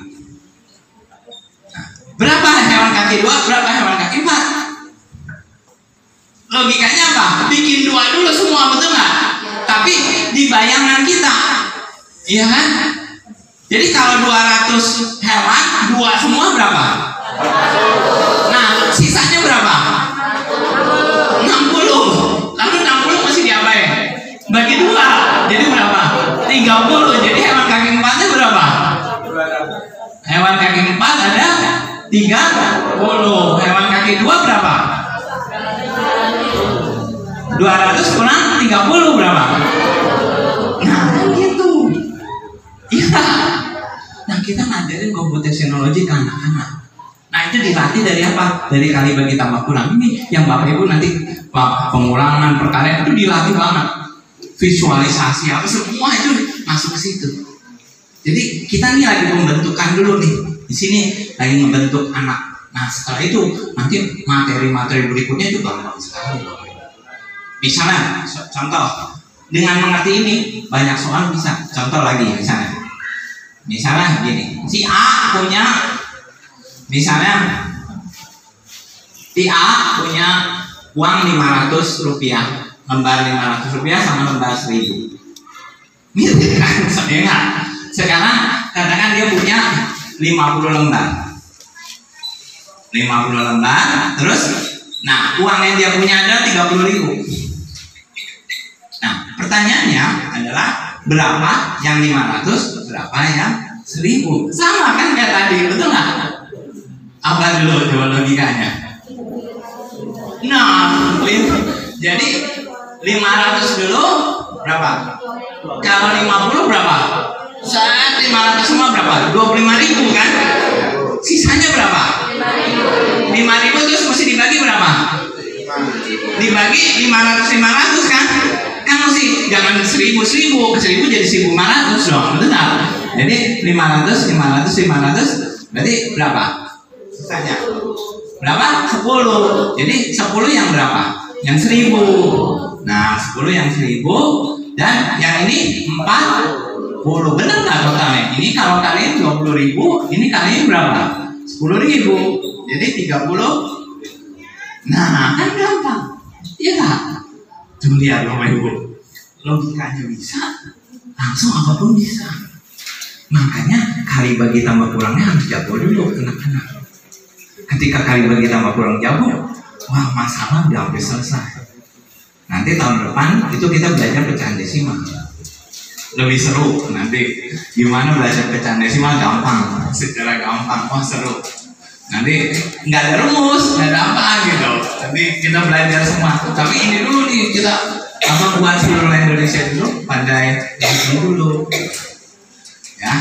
Berapa hewan kaki 2, berapa hewan kaki 4? Logikanya apa? Bikin 2 dulu semua, betul nggak? Tapi di bayangan kita, iya kan? Jadi kalau 200 hewan, 2 semua berapa? Nah, sisanya berapa? 60. Lalu 60 masih diapain? Bagi 2, jadi berapa? 30. Jadi hewan kaki 4-nya berapa? Hewan kaki 4 ada 30. Hewan kaki 2 berapa? 200 kurang 30 berapa? Nah gitu. Iya. Nah kita ngajarin computationology ke anak-anak. Nah itu dilatih dari apa? Dari kali bagi tambah kurang ini yang Bapak Ibu nanti pengulangan perkalian itu dilatih banget. Visualisasi apa semua itu masuk ke situ. Jadi kita nih lagi pembentukan dulu nih. di sini lagi ngebentuk anak. Nah setelah itu nanti materi-materi berikutnya juga gampang sekali. Misalnya, contoh dengan mengerti ini banyak soal bisa. Contoh lagi misalnya gini, si A punya uang 500 rupiah, lembar 500 rupiah sama lembar 1000. Mirip kan? Sekarang katakan dia punya 50 lembar. 50 lembar, terus nah uang yang dia punya ada 30.000. Nah pertanyaannya adalah berapa yang 500, berapa yang 1000? Sama kan kayak tadi, betul nggak? Apa dulu coba logikanya? Nah, jadi 500 dulu berapa? Kalau 50 berapa? Saat 500 semua berapa? 25.000 kan? Sisanya berapa? 5.000 terus mesti dibagi berapa? Dibagi 500 kan? Kan mesti jangan 1.000 jadi 1.500 dong, betul nggak? Jadi 500 berarti berapa? Sisanya berapa? 10. Jadi 10 yang berapa? Yang 1.000. Nah 10 yang 1.000 dan yang ini 40. Benar nggak totalnya? Ini kalau kalian 20.000, ini kalian berapa? 10.000. Jadi 30. Nah kan gampang, iya nggak? Tuh lihat Bapak Ibu, logikanya bisa, langsung apapun bisa. Makanya kali bagi tambah kurangnya harus jago dulu anak-anak. Ketika kali bagi tambah kurang jago, wah masalah udah hampir selesai. Nanti tahun depan itu kita belajar pecahan desimal. Lebih seru nanti. Gimana belajar pecahan desimal gampang, secara gampang, wah seru. Nanti nggak ada rumus, nggak ada apa gitu. Nanti kita belajar semua. Tapi ini dulu nih kita buat seluruh Indonesia dulu, pandai ini dulu. Ya,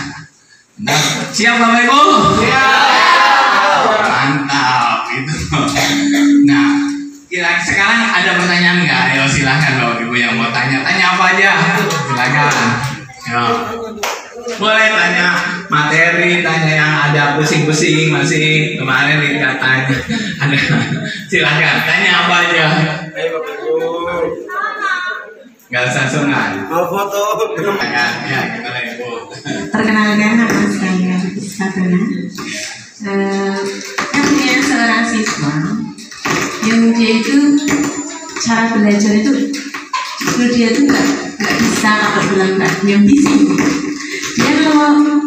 nah, siap Bapak Ibu? Mantap itu. Nah, sekarang ada pertanyaan nggak? Ayo silahkan Bapak Ibu yang mau tanya apa aja. Silakan. Ya. Boleh tanya materi, tanya yang ada pusing-pusing masih kemarin dikatanya. Ada. Silakan tanya apa aja. Ayo Bapak Ibu. Nggak usah sungkan. Mau foto. Ya, gimana Ibu? Perkenalkan nama saya Satana. Saya punya seorang siswa yang dia itu cara belajar itu justru dia tuh nggak bisa kalau bilang yang bising. Dia kalau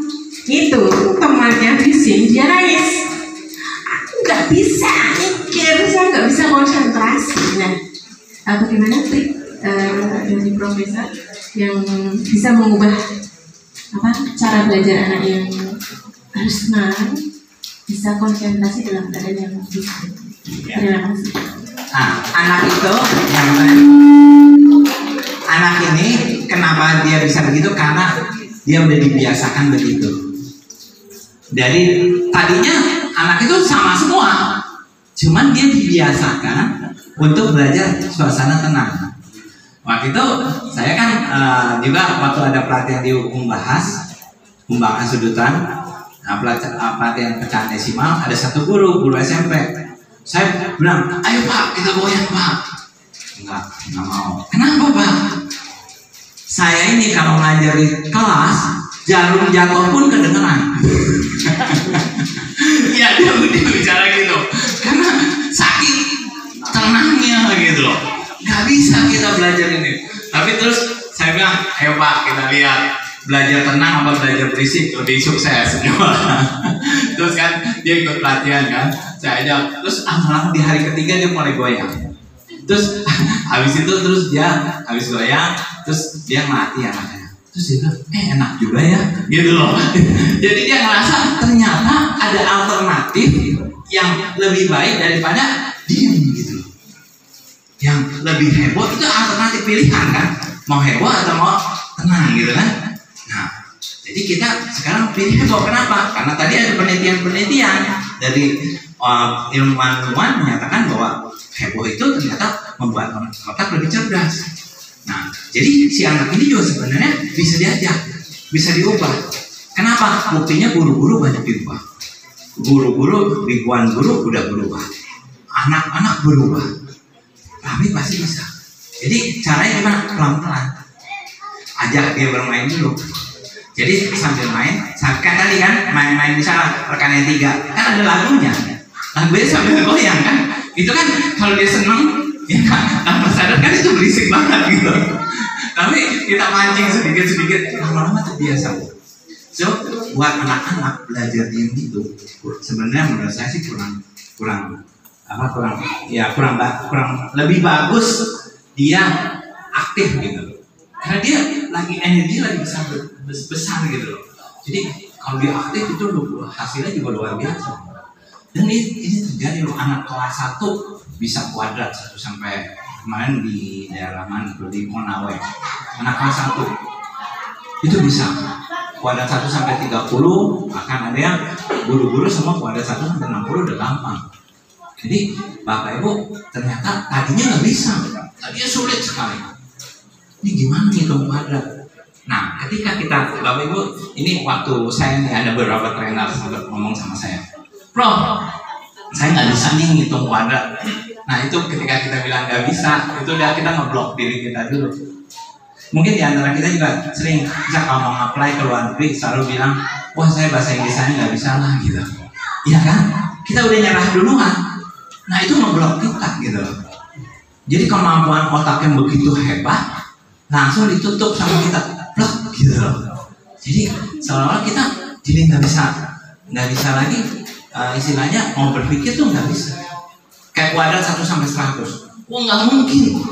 itu temannya bising dia nangis. Aku nggak bisa mikir, saya nggak bisa konsentrasi. Nah, bagaimana trik dari profesor yang bisa mengubah cara belajar anak yang harus tenang, bisa konsentrasi dalam keadaan yang bisa. Terima kasih. Nah, anak itu anak ini kenapa dia bisa begitu? Karena dia udah dibiasakan begitu. Jadi tadinya anak itu sama semua, cuman dia dibiasakan untuk belajar suasana tenang. Waktu itu saya kan juga waktu ada pelatihan di Pembangunan Sudutan, pelatihan pecahan desimal, ada satu guru SMP. Saya bilang, ayo Pak, kita goyang Pak. Enggak mau. Kenapa Pak? Saya ini kalau ngajar di kelas, jarum jatuh pun kedengeran. Ya dia bicara gitu, karena saking tenangnya gitu loh. Gak bisa kita belajar ini. Tapi terus saya bilang, ayo Pak, kita lihat belajar tenang apa belajar berisik lebih sukses. Terus kan dia ikut pelatihan kan, saya ajak. Terus lama-lama di hari ketiga dia mulai goyang. Terus habis itu habis goyang, terus dia ngelatih anaknya. Terus dia bilang, enak juga ya, gitu loh. Jadi dia ngerasa ternyata ada alternatif yang lebih baik daripada diem gitu loh. Yang lebih heboh itu alternatif pilihan kan, mau heboh atau mau tenang gitu kan. Nah, jadi kita sekarang pilih heboh. Kenapa? Karena tadi ada penelitian dari ilmuwan menyatakan bahwa heboh itu ternyata membuat otak lebih cerdas. Nah, jadi si anak ini juga sebenarnya bisa diajak, bisa diubah. Kenapa? Buktinya guru-guru banyak diubah. Guru-guru, ribuan guru udah berubah, anak-anak berubah, tapi pasti bisa. Jadi caranya gimana? Pelan-pelan, ajak dia bermain dulu. Jadi sambil main, kan tadi kan main-main misalnya rekan yang 3 kan ada lagunya sambil goyang kan, itu kan kalau dia seneng ya kan, tanpa sadar kan itu berisik banget gitu. Tapi kita mancing sedikit-sedikit, lama-lama terbiasa. So buat anak-anak belajar diem itu sebenarnya menurut saya sih kurang lebih bagus dia aktif gitu, karena dia lagi energi lagi besar gitu loh. Jadi kalau dia aktif itu hasilnya juga luar biasa. Dan ini terjadi loh, anak kelas 1 bisa kuadrat 1 sampai kemarin di daerah mana tuh di Konawe, anak kelas 1 itu bisa kuadrat 1 sampai 30, akan ada yang guru-guru semua kuadrat 1 sampai 60 udah gampang. Jadi Bapak Ibu ternyata tadinya nggak bisa, tadinya sulit sekali. Ini gimana ngitung kuadrat? Nah, ketika kita Bapak Ibu, ini waktu saya nih ada beberapa trainer sempat ngomong sama saya, Prof, saya nggak bisa nih ngitung kuadrat. Nah itu ketika kita bilang nggak bisa, itu udah kita ngeblok diri kita dulu. Mungkin di antara kita juga sering, bisa kalau mau apply ke luar negeri selalu bilang, wah saya bahasa Inggris saya nggak bisa lah gitu. Iya kan? Kita udah nyerah duluan. Nah itu ngeblok kita gitu. Jadi kemampuan otak yang begitu hebat langsung ditutup sama kita, blok gitu loh. Jadi seolah-olah kita jadi nggak bisa lagi, istilahnya mau berpikir tuh nggak bisa. Kayak kuadrat 1 sampai 100, wah nggak mungkin.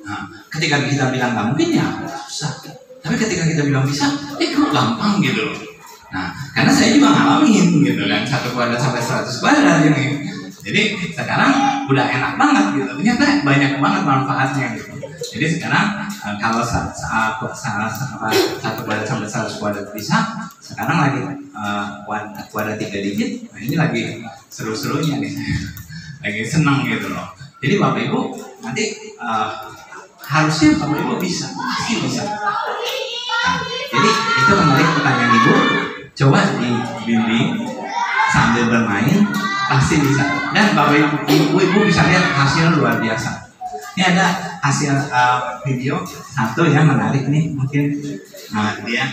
Nah, ketika kita bilang nggak mungkin ya susah. Tapi ketika kita bilang bisa, kok gampang gitu loh. Nah, karena saya juga ngalamin gitu kan, 1 kuadrat sampai 100 kuadrat ini. Jadi sekarang udah enak banget gitu. Ternyata banyak banget manfaatnya gitu. Jadi sekarang kalau 1 kuadrat sampai 100 kuadrat bisa, sekarang lagi kuadrat 3 digit. Nah ini lagi seru-serunya nih, lagi senang gitu loh. Jadi Bapak Ibu nanti harusnya Bapak Ibu bisa, pasti bisa. Nah, jadi itu kembali ke pertanyaan Ibu, coba dibimbing sambil bermain pasti bisa. Dan Bapak Ibu bisa lihat hasil luar biasa. Ini ada hasil video satu yang menarik nih, mungkin dia.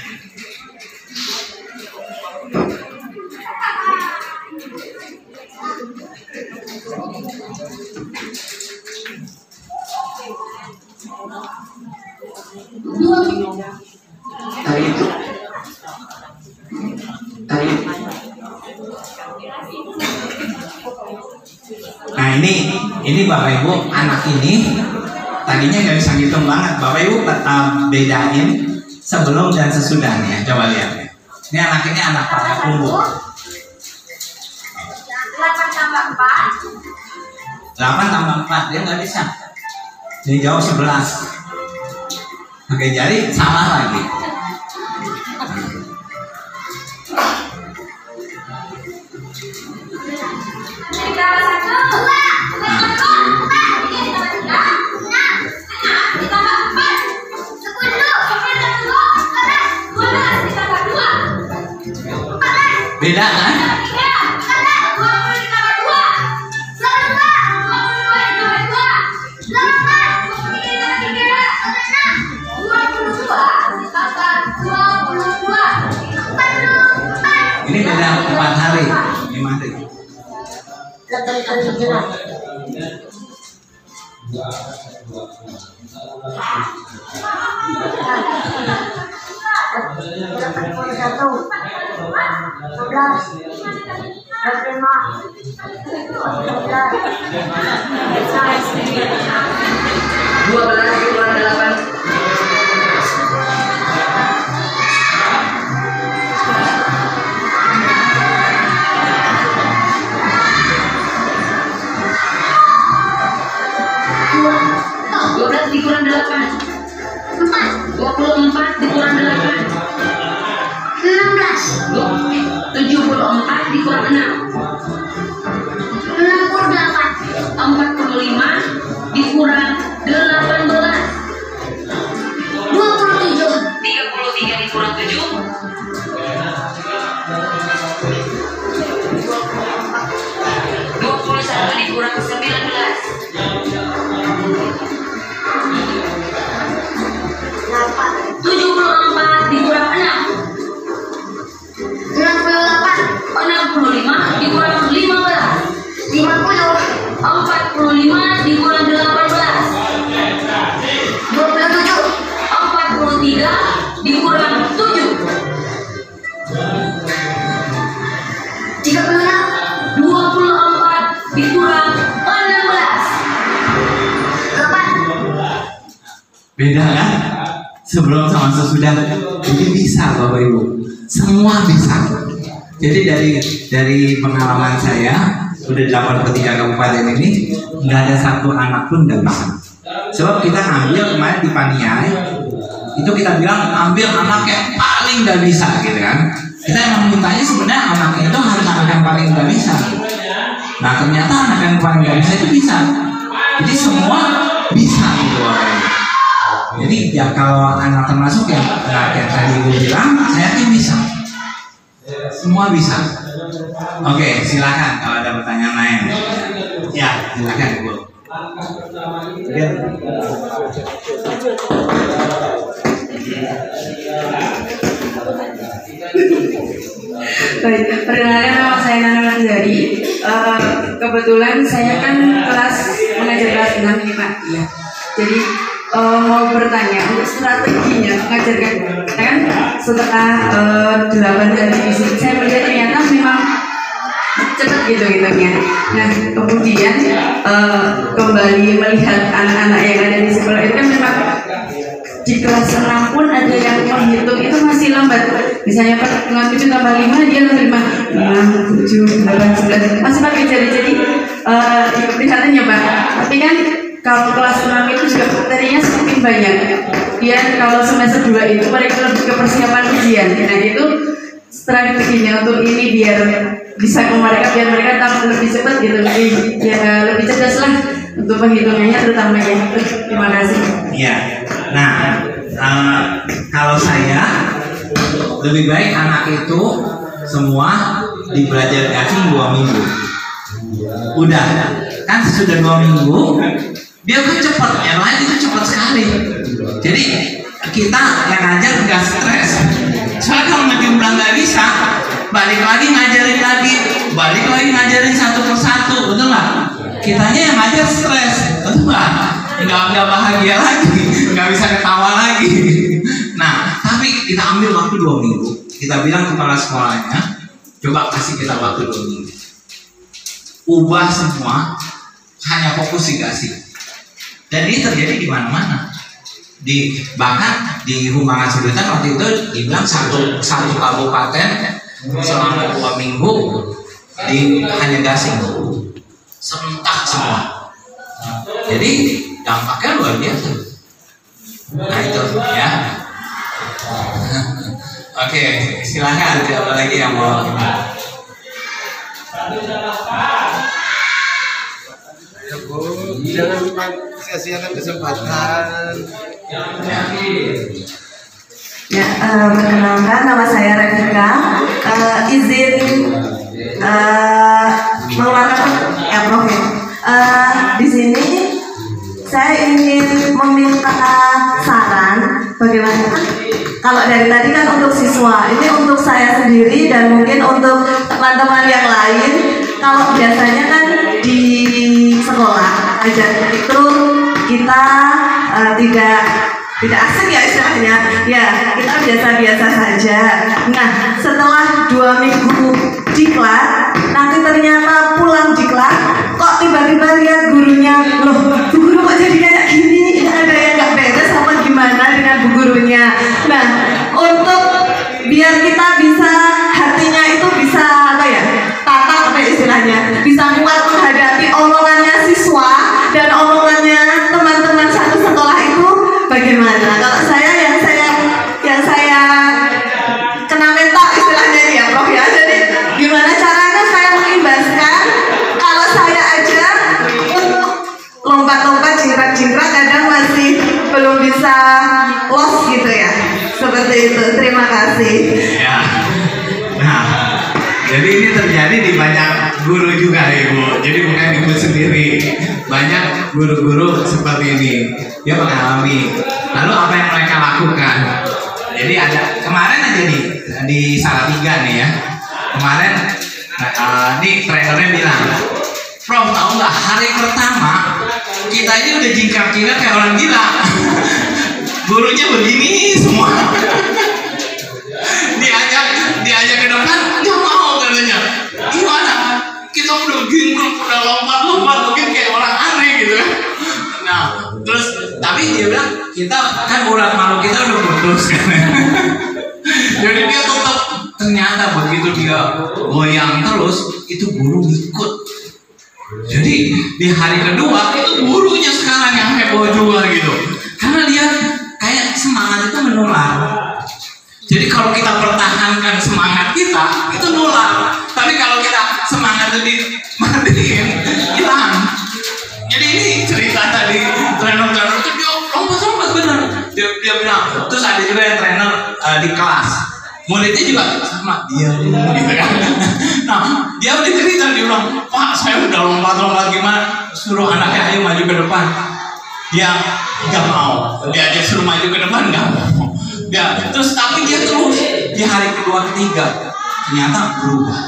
Nah ini Bapak Ibu, anak ini tadinya nggak bisa ngitung banget. Bapak Ibu bedain sebelum dan sesudahnya. Coba lihat ya. Ini anak ini anak Pak Kumbu. 8 tambah 4. 8 tambah 4 dia nggak bisa. Dia jauh 11. Pakai jari salah lagi. Beda kan? Ini beda 4 hari, 5 hari. Dikurang 8 24 dikurang 8 16. 74 dikurang 6 68. 45 dikurang 18 27. 33 dikurang 7 Beda kan? Sebelum sama sesudah. Jadi bisa Bapak Ibu. Semua bisa. Jadi dari pengalaman saya udah 83 kabupaten ini, nggak ada satu anak pun nggak bisa. Sebab kita ambil kemarin di Paniai, itu kita bilang ambil anak yang paling nggak bisa gitu kan. Kita yang mintanya sebenarnya anaknya itu harus anak yang paling nggak bisa. Nah ternyata anak yang paling nggak bisa itu bisa. Jadi semua bisa gitu Bapak Ibu. Jadi ya kalau anak termasuk yang tadi Ibu bilang, saya yakin bisa. Semua bisa. Oke, silakan kalau ada pertanyaan lain. Ya, silakan Ibu. Baik, perkenalkan nama saya Nana Lanzari. Kebetulan saya kan mengajar kelas 6 ini Pak. Iya. Jadi mau bertanya untuk strateginya mengajarkan kan setelah 8 hari di sini saya melihat ternyata memang cepat gitu hitungnya. Nah kemudian kembali melihat anak-anak yang ada di sekolah itu kan memang di kelas 6 pun ada yang menghitung itu masih lambat. Misalnya dengan 7 tambah 5 dia menerima 6, 7, 8, 9 masih pakai jari. Jadi kelihatannya Pak. Tapi kan kalau kelas 6 itu juga materinya semakin banyak. Dia kalau semester 2 itu mereka lebih ke persiapan ujian. Nah itu strateginya untuk ini biar bisa ke mereka, biar mereka tahu lebih cepat gitu, lebih cerdas lah untuk penghitungannya terutamanya. Terima kasih. Iya. Nah kalau saya lebih baik anak itu semua dibelajar gasing 2 minggu. Udah kan sudah 2 minggu dia kan cepat, yang lain itu cepat sekali. Jadi kita yang ngajar nggak stres. Soalnya kalau nanti ulang nggak bisa, balik lagi ngajarin lagi, balik lagi ngajarin satu persatu, betul nggak? Kitanya yang ngajar stres, betul nggak? Nggak bahagia lagi, nggak bisa ketawa lagi. Nah, tapi kita ambil waktu 2 minggu. Kita bilang kepala sekolahnya, coba kasih kita waktu 2 minggu. Ubah semua, hanya fokus dikasih. Dan ini terjadi di mana-mana. Bahkan di Humbangan Sudutan waktu itu dibilang satu kabupaten selama 2 minggu hanya gasing, serentak semua. Jadi dampaknya luar biasa. Nah itu ya. Oke, silakan ada lagi yang mau. Ya Bu, jangan sia-siakan kesempatan. Ya, perkenalkan nama saya Revika. Izin mengeluarkan profil. Di sini saya ingin meminta saran bagaimana. Kalau dari tadi kan untuk siswa, ini untuk saya sendiri dan mungkin untuk teman-teman yang lain. Kalau biasanya kan di sekolah ajar itu kita tidak asing ya istilahnya, ya kita biasa-biasa saja. Nah setelah 2 minggu diklat, nanti ternyata pulang diklat, kok tiba-tiba lihat gurunya, loh bu guru kok jadi kayak gini, ada yang nggak beres apa gimana dengan bu gurunya. Nah untuk biar kita bisa hatinya itu bisa tatak apa istilahnya, bisa kuat menghadapi omongannya siswa dan omongannya teman-teman satu sekolah itu bagaimana? Kalau saya yang saya kena mental istilahnya ini ya Prof ya. Jadi gimana caranya saya mengimbaskan kalau saya aja untuk lompat-lompat jingkrak-jingkrak kadang masih belum bisa los gitu ya. Seperti itu. Terima kasih. Ya. Nah, jadi ini terjadi di banyak guru juga Ibu. Jadi bukan Ibu sendiri. Banyak guru-guru seperti ini. Dia mengalami. Lalu apa yang mereka lakukan? Jadi ada kemarin aja nih di Salatiga nih ya. Kemarin nih trainernya bilang, Prof tahu nggak hari pertama kita ini udah jingkrak-jingkrak kayak orang gila. Gurunya begini semua. diajak ke depan nggak mau katanya. Gimana? Kita udah jingkrak, udah lompat mungkin kayak orang aneh gitu. Nah terus Tapi dia bilang kita kan urat malu kita udah putus kan. Jadi dia tetap, ternyata begitu dia goyang terus itu guru ikut. Jadi di hari kedua itu gurunya sekarang yang heboh juga gitu. Karena dia kayak semangat itu menular. Jadi kalau kita pertahankan semangat kita itu nular. Tapi kalau kita semangat itu dimatiin hilang. Jadi ini cerita tadi trainer itu dia lompat bener. Dia bilang. Terus ada juga yang trainer di kelas. Muridnya juga sama dia gitu kan. Nah dia udah cerita, dia bilang, Pak saya udah lompat gimana, suruh anaknya ayo maju ke depan, dia nggak mau, dia suruh maju ke depan nggak mau, dia terus tapi dia terus di hari kedua ketiga ternyata berubah.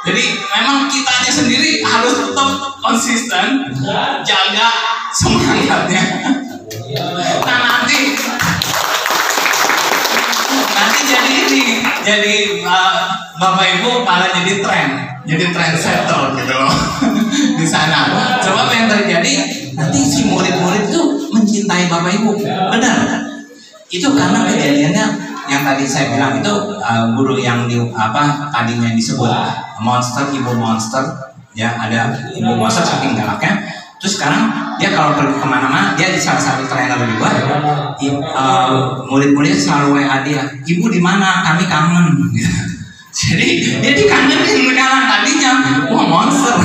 Jadi memang kitanya sendiri harus tetap konsisten jaga semangatnya. Nah nanti jadi ini, jadi Bapak Ibu malah jadi trendsetter gitu loh di sana. Coba apa yang terjadi? Nanti si murid-murid itu mencintai Bapak Ibu, benar? Itu karena kejadiannya yang tadi saya bilang itu guru yang tadinya disebut monster, ibu monster, ya ada ibu monster saking galaknya. Terus sekarang dia kalau pergi kemana-mana, dia di salah satu trainer juga, murid-muridnya selalu WA dia, ibu di mana? Kami kangen. Jadi dia dikangenin sekarang, tadinya wah monster.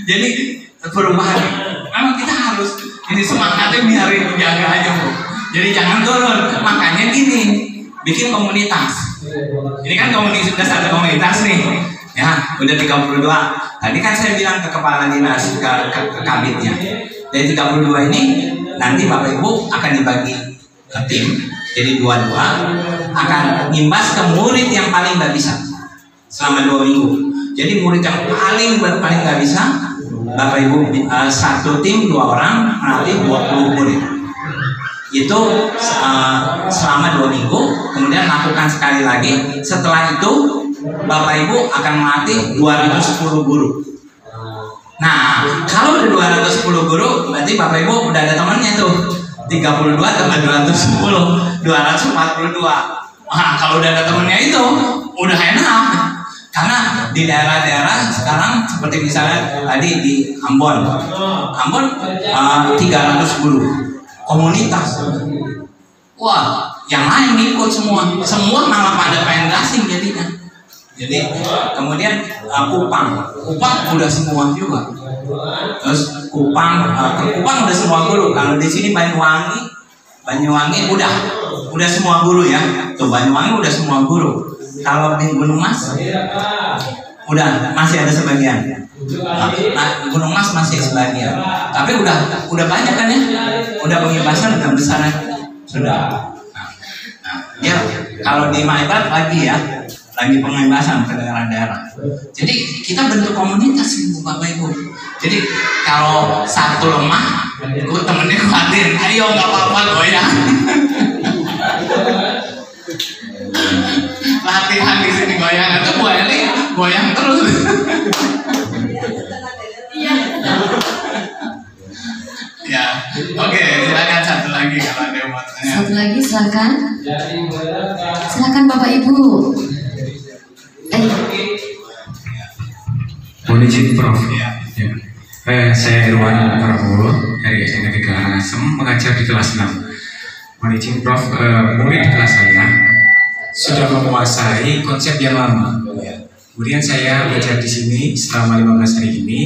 Jadi perubahan. Memang kita harus ini semangatnya biarin dijaga aja Bu. Jadi jangan turun. Makanya gini, bikin komunitas. Ini kan sudah satu komunitas nih. Ya, udah 32. Tadi kan saya bilang ke kepala dinas, ke kabitnya. Dari 32 ini nanti Bapak Ibu akan dibagi ke tim. Jadi dua-dua akan ngimbas ke murid yang paling nggak bisa selama 2 minggu. Jadi murid yang paling nggak bisa, Bapak Ibu satu tim 2 orang melatih 20 murid. Itu selama 2 minggu. Kemudian lakukan sekali lagi. Setelah itu Bapak Ibu akan melatih 210 guru. Nah, kalau udah 210 guru, berarti Bapak Ibu udah ada temannya tuh. 32 tambah 210, 242. Nah, kalau udah ada temannya itu, udah enak. Karena di daerah-daerah sekarang seperti misalnya tadi di Ambon 300 guru komunitas. Wah, yang lain ikut semua malah pada pengen gasing jadinya. Jadi kemudian Kupang udah semua juga. Terus Kupang udah semua guru. Kalau di sini Banyuwangi udah semua guru ya. Tuh Banyuwangi udah semua guru. Kalau di Gunung Mas udah masih ada sebagian. Nah, Gunung Mas masih sebagian. Tapi udah banyak kan ya. Udah pengibasan udah besar ya. Sudah. Nah, ya kalau di Maibat lagi ya. Lagi pengibasan ke daerah-daerah. Jadi kita bentuk komunitas Ibu Bapak Ibu. Jadi kalau satu lemah, temennya kuatin, ayo nggak apa-apa goyang. Latihan di sini goyang itu Bu Eli goyang terus. Ya, oke, silakan satu lagi kalau ada yang mau tanya. Satu lagi silakan. Silakan Bapak Ibu. Mohon izin Prof. Ya. Saya Irwan Prabowo dari SMP Karangasem, mengajar di kelas 6. Mohon izin Prof, murid kelas saya sudah menguasai konsep yang lama. Kemudian saya belajar di sini selama 15 hari ini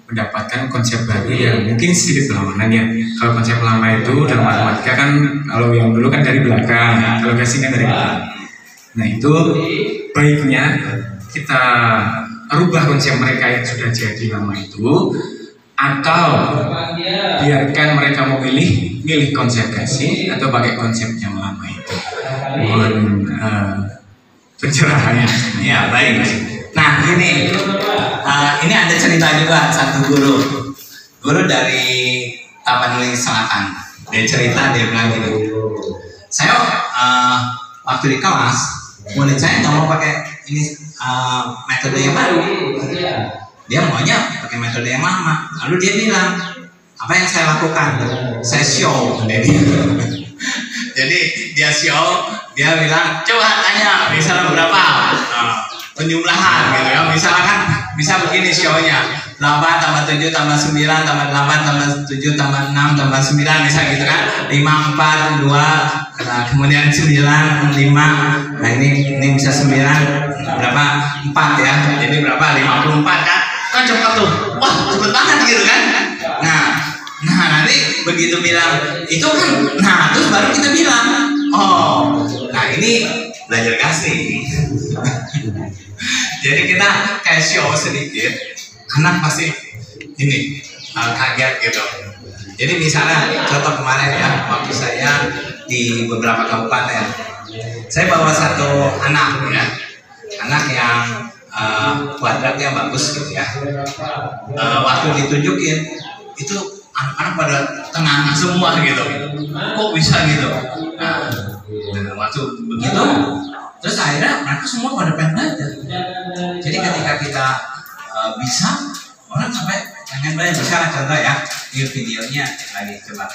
mendapatkan konsep baru yang mungkin sedikit berlawanan ya. Kalau konsep lama itu dalam matematika kan, kalau yang dulu kan dari belakang, kalau gasing kan dari depan. Nah itu baiknya kita rubah konsep mereka yang sudah jadi lama itu, atau biarkan mereka milih konsep gasing atau pakai konsep yang lama itu. Mohon pencerahannya. Ya baik. Nah ini ada cerita juga satu guru dari Tapanuli Selatan. Dia cerita, dia bilang gini, saya waktu di kelas murid saya nggak mau pakai ini metode yang baru, dia maunya pakai metode yang lama. Lalu dia bilang, apa yang saya lakukan? saya show jadi dia show, dia bilang coba tanya misalnya berapa penjumlahan gitu ya, misalkan bisa begini show-nya 8 tambah 7 tambah 9 tambah 8 tambah 7 tambah 6 tambah 9 misal gitu kan, 5 4 2 nah, kemudian 9 5, nah ini bisa 9 berapa 4 ya, jadi berapa 54 kan cepet tuh, wah cepet banget gitu kan. Nah nanti begitu bilang itu kan, nah terus baru kita bilang oh nah ini belajar kasih jadi kita kayak show sedikit, anak pasti ini kaget gitu. Jadi misalnya contoh kemarin ya, waktu saya di beberapa kabupaten, saya bawa satu anak ya, anak yang kuadratnya bagus gitu ya. Waktu ditunjukin itu anak-anak pada tengah semua gitu, kok bisa gitu. Nah, waktu begitu, terus akhirnya mereka semua pada pengen belajar. Jadi ketika kita bisa, orang sampai pengen belajar. Misalnya contoh ya, ini videonya lagi coba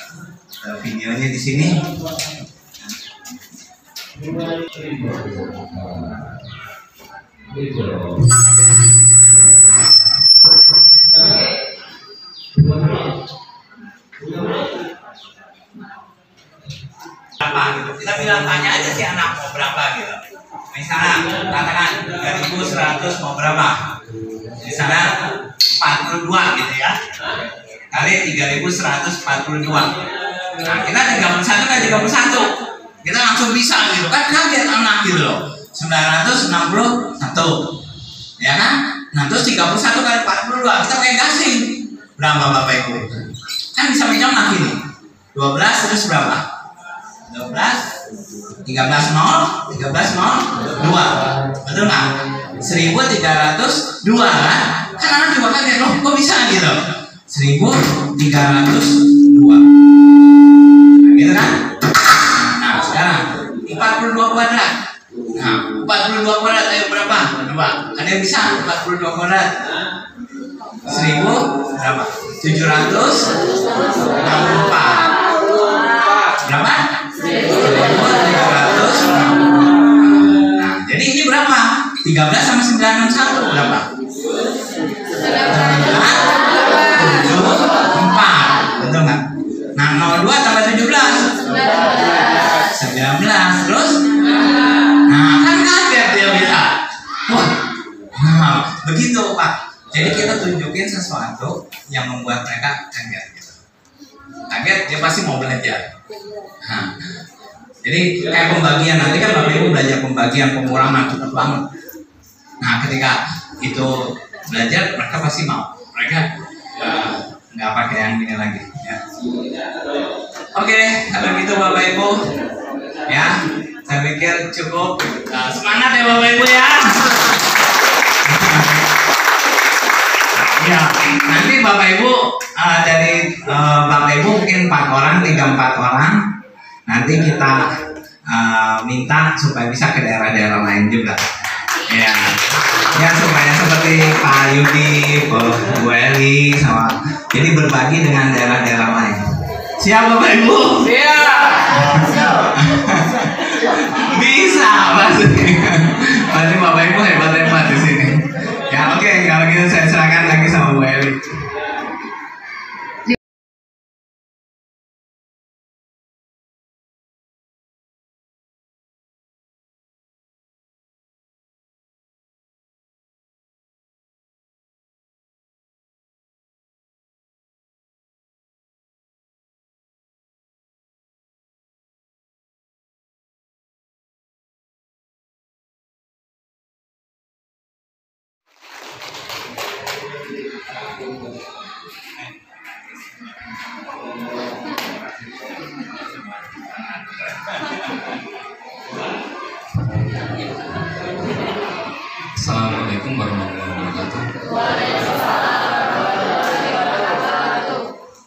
videonya di sini. Berapa gitu, kita bilang tanya aja si anak mau berapa gitu. Misalnya katakan 3.100 mau berapa, misalnya 42 gitu ya, kali 3.142. Nah kita 31 kali 31 kita langsung bisa gitu kan, kaget anak gitu loh. 961 ya kan. Nah terus 31 kali 42 kita pakai gasing berapa Bapak Ibu, kan bisa mencolok ini 12 terus berapa, 12 13 0 2 betul nggak? 1302 kan? Kan anak juga kaget loh kok bisa gitu. 1302 gitu kan? Nah sekarang 42 kuadrat. Nah 42 kuadrat ayo berapa? Coba ada yang bisa 42 kuadrat? 1000 berapa? 764 berapa? 1700. Nah, jadi ini berapa? 13 sama 961 berapa? 74, betul nggak? Nah, 02 tambah 17 19, terus? Nah, kan kaget dia bisa. Wah, nah, begitu Pak. Jadi kita tunjukin sesuatu yang membuat mereka kaget gitu. Kaget, dia pasti mau belajar. Nah, jadi kayak pembagian, nanti kan Bapak Ibu belajar pembagian, pengurangan, cepet banget. Nah ketika itu belajar, mereka pasti mau. Mereka nggak pakai yang ini lagi ya. Oke, kalau gitu Bapak Ibu ya, saya pikir cukup. Semangat ya Bapak Ibu ya. Ya, nanti Bapak Ibu dari Bapak Ibu mungkin 4 orang, 3-4 orang. Nanti kita minta supaya bisa ke daerah-daerah lain juga. Ya, ya supaya seperti Pak Yudi, Bu Eli, sama jadi berbagi dengan daerah-daerah lain. Siap Bapak Ibu? Siap. Bisa pasti. Pasti Bapak Ibu hebat-hebat di sini. Ya oke, kalau gitu saya serahkan lagi sama Bu Eli. Assalamualaikum warahmatullahi wabarakatuh.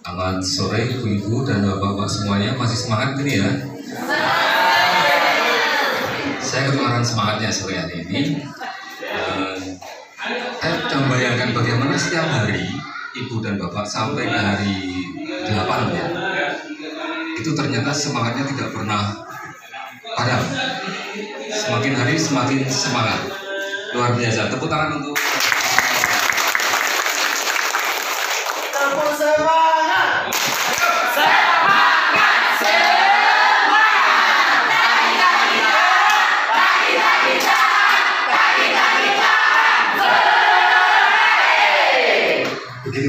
Selamat sore ibu-ibu dan bapak-bapak semuanya, masih semangat ini ya? Saya ketularan semangatnya sore hari ini. Saya sudah membayangkan bagaimana setiap hari ibu dan bapak sampai ke hari 8 ya. itu ternyata semangatnya tidak pernah padam. Semakin hari semakin semangat. Luar biasa. Tepuk tangan untuk Tepuk semangat.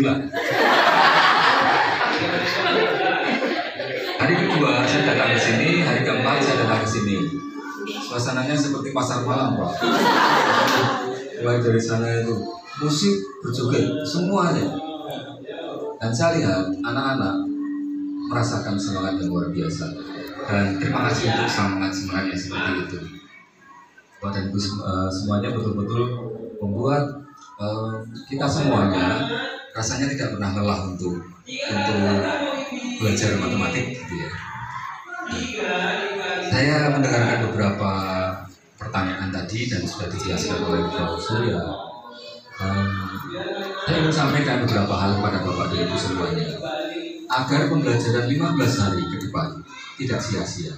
begitulah. Hari kedua saya datang ke sini, hari keempat saya datang ke sini. Suasananya seperti pasar malam, Pak. Mulai dari sana itu musik, berjoget, semuanya. Dan saya lihat anak-anak merasakan semangat yang luar biasa. Dan terima kasih untuk semangat yang seperti itu. Bapak dan Ibu semuanya betul-betul membuat kita semuanya rasanya tidak pernah lelah untuk belajar matematik, gitu ya. Saya mendengarkan beberapa pertanyaan tadi dan sudah dijelaskan oleh Prof. Surya. Saya ingin sampaikan beberapa hal pada Bapak dan Ibu semuanya agar pembelajaran 15 hari ke depan tidak sia-sia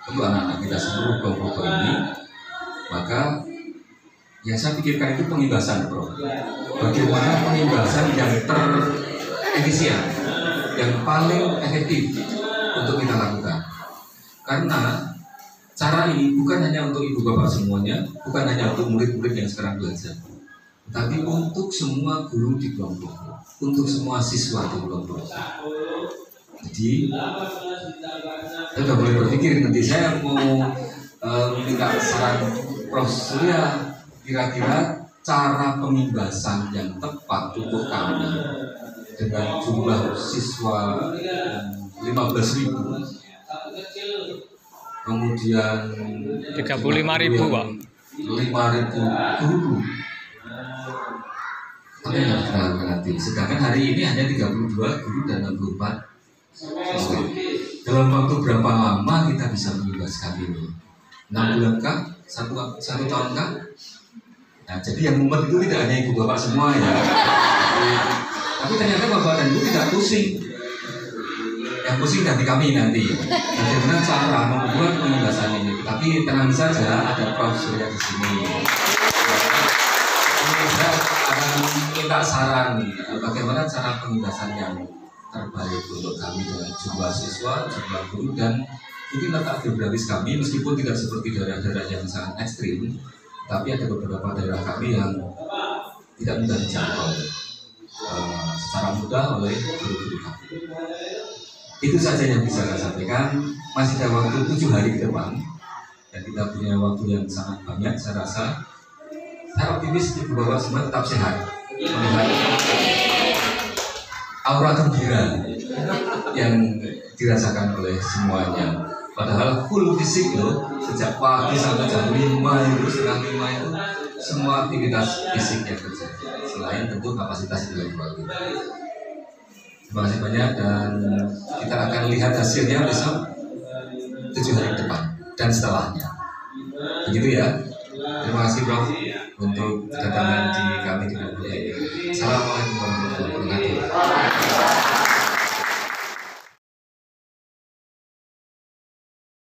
untuk anak-anak kita seluruh kelompok ini. Maka yang saya pikirkan itu pengimbasan, Bro. Bagaimana pengimbasan yang terefisien, yang paling efektif untuk kita lakukan. Karena cara ini bukan hanya untuk ibu bapak semuanya, bukan hanya untuk murid-murid yang sekarang belajar, tapi untuk semua guru di kelompok, untuk semua siswa di kelompok. Jadi, saya sudah boleh berpikir nanti saya mau minta saran Prof. Surya, kira-kira cara pengimbasan yang tepat untuk kami dengan jumlah siswa 15.000, kemudian 35.000, Pak. 5.000 guru. Apa yang harus dilakukan nanti? Sedangkan hari ini hanya 32 guru dan 64 siswa. Dalam waktu berapa lama kita bisa mengimbaskan ini? 6 bulan kah? Satu tahun kah? Nah, jadi yang mumet itu tidak hanya ibu bapak semua ya. Tapi ternyata bapak dan ibu tidak pusing. Yang pusing dari kami nanti. Bagaimana cara membuat pengimbasan ini? Tapi tenang saja, ada Prof. Surya di sini. Saya akan minta saran bagaimana cara pengimbasan yang terbaik untuk kami dengan jumlah siswa, jumlah guru, dan mungkin letak geografis kami meskipun tidak seperti daerah-daerah yang sangat ekstrim. Tapi ada beberapa daerah kami yang tidak mudah dijangkau secara mudah oleh guru-guru kami. Itu saja yang bisa saya sampaikan. Masih ada waktu 7 hari ke depan dan kita punya waktu yang sangat banyak. Saya rasa saya optimis ibu bapak semua tetap sehat, melihat aura gembira yang dirasakan oleh semuanya. Padahal full fisik loh, sejak pagi sampai jam 5 itu, setengah 5 itu semua aktivitas fisik yang terjadi. Selain tentu kapasitas intelektual kita. Terima kasih banyak dan kita akan lihat hasilnya besok 7 hari ke depan dan setelahnya. Begitu ya. Terima kasih Prof untuk kedatangan di kami di Assalamualaikum warahmatullahi wabarakatuh.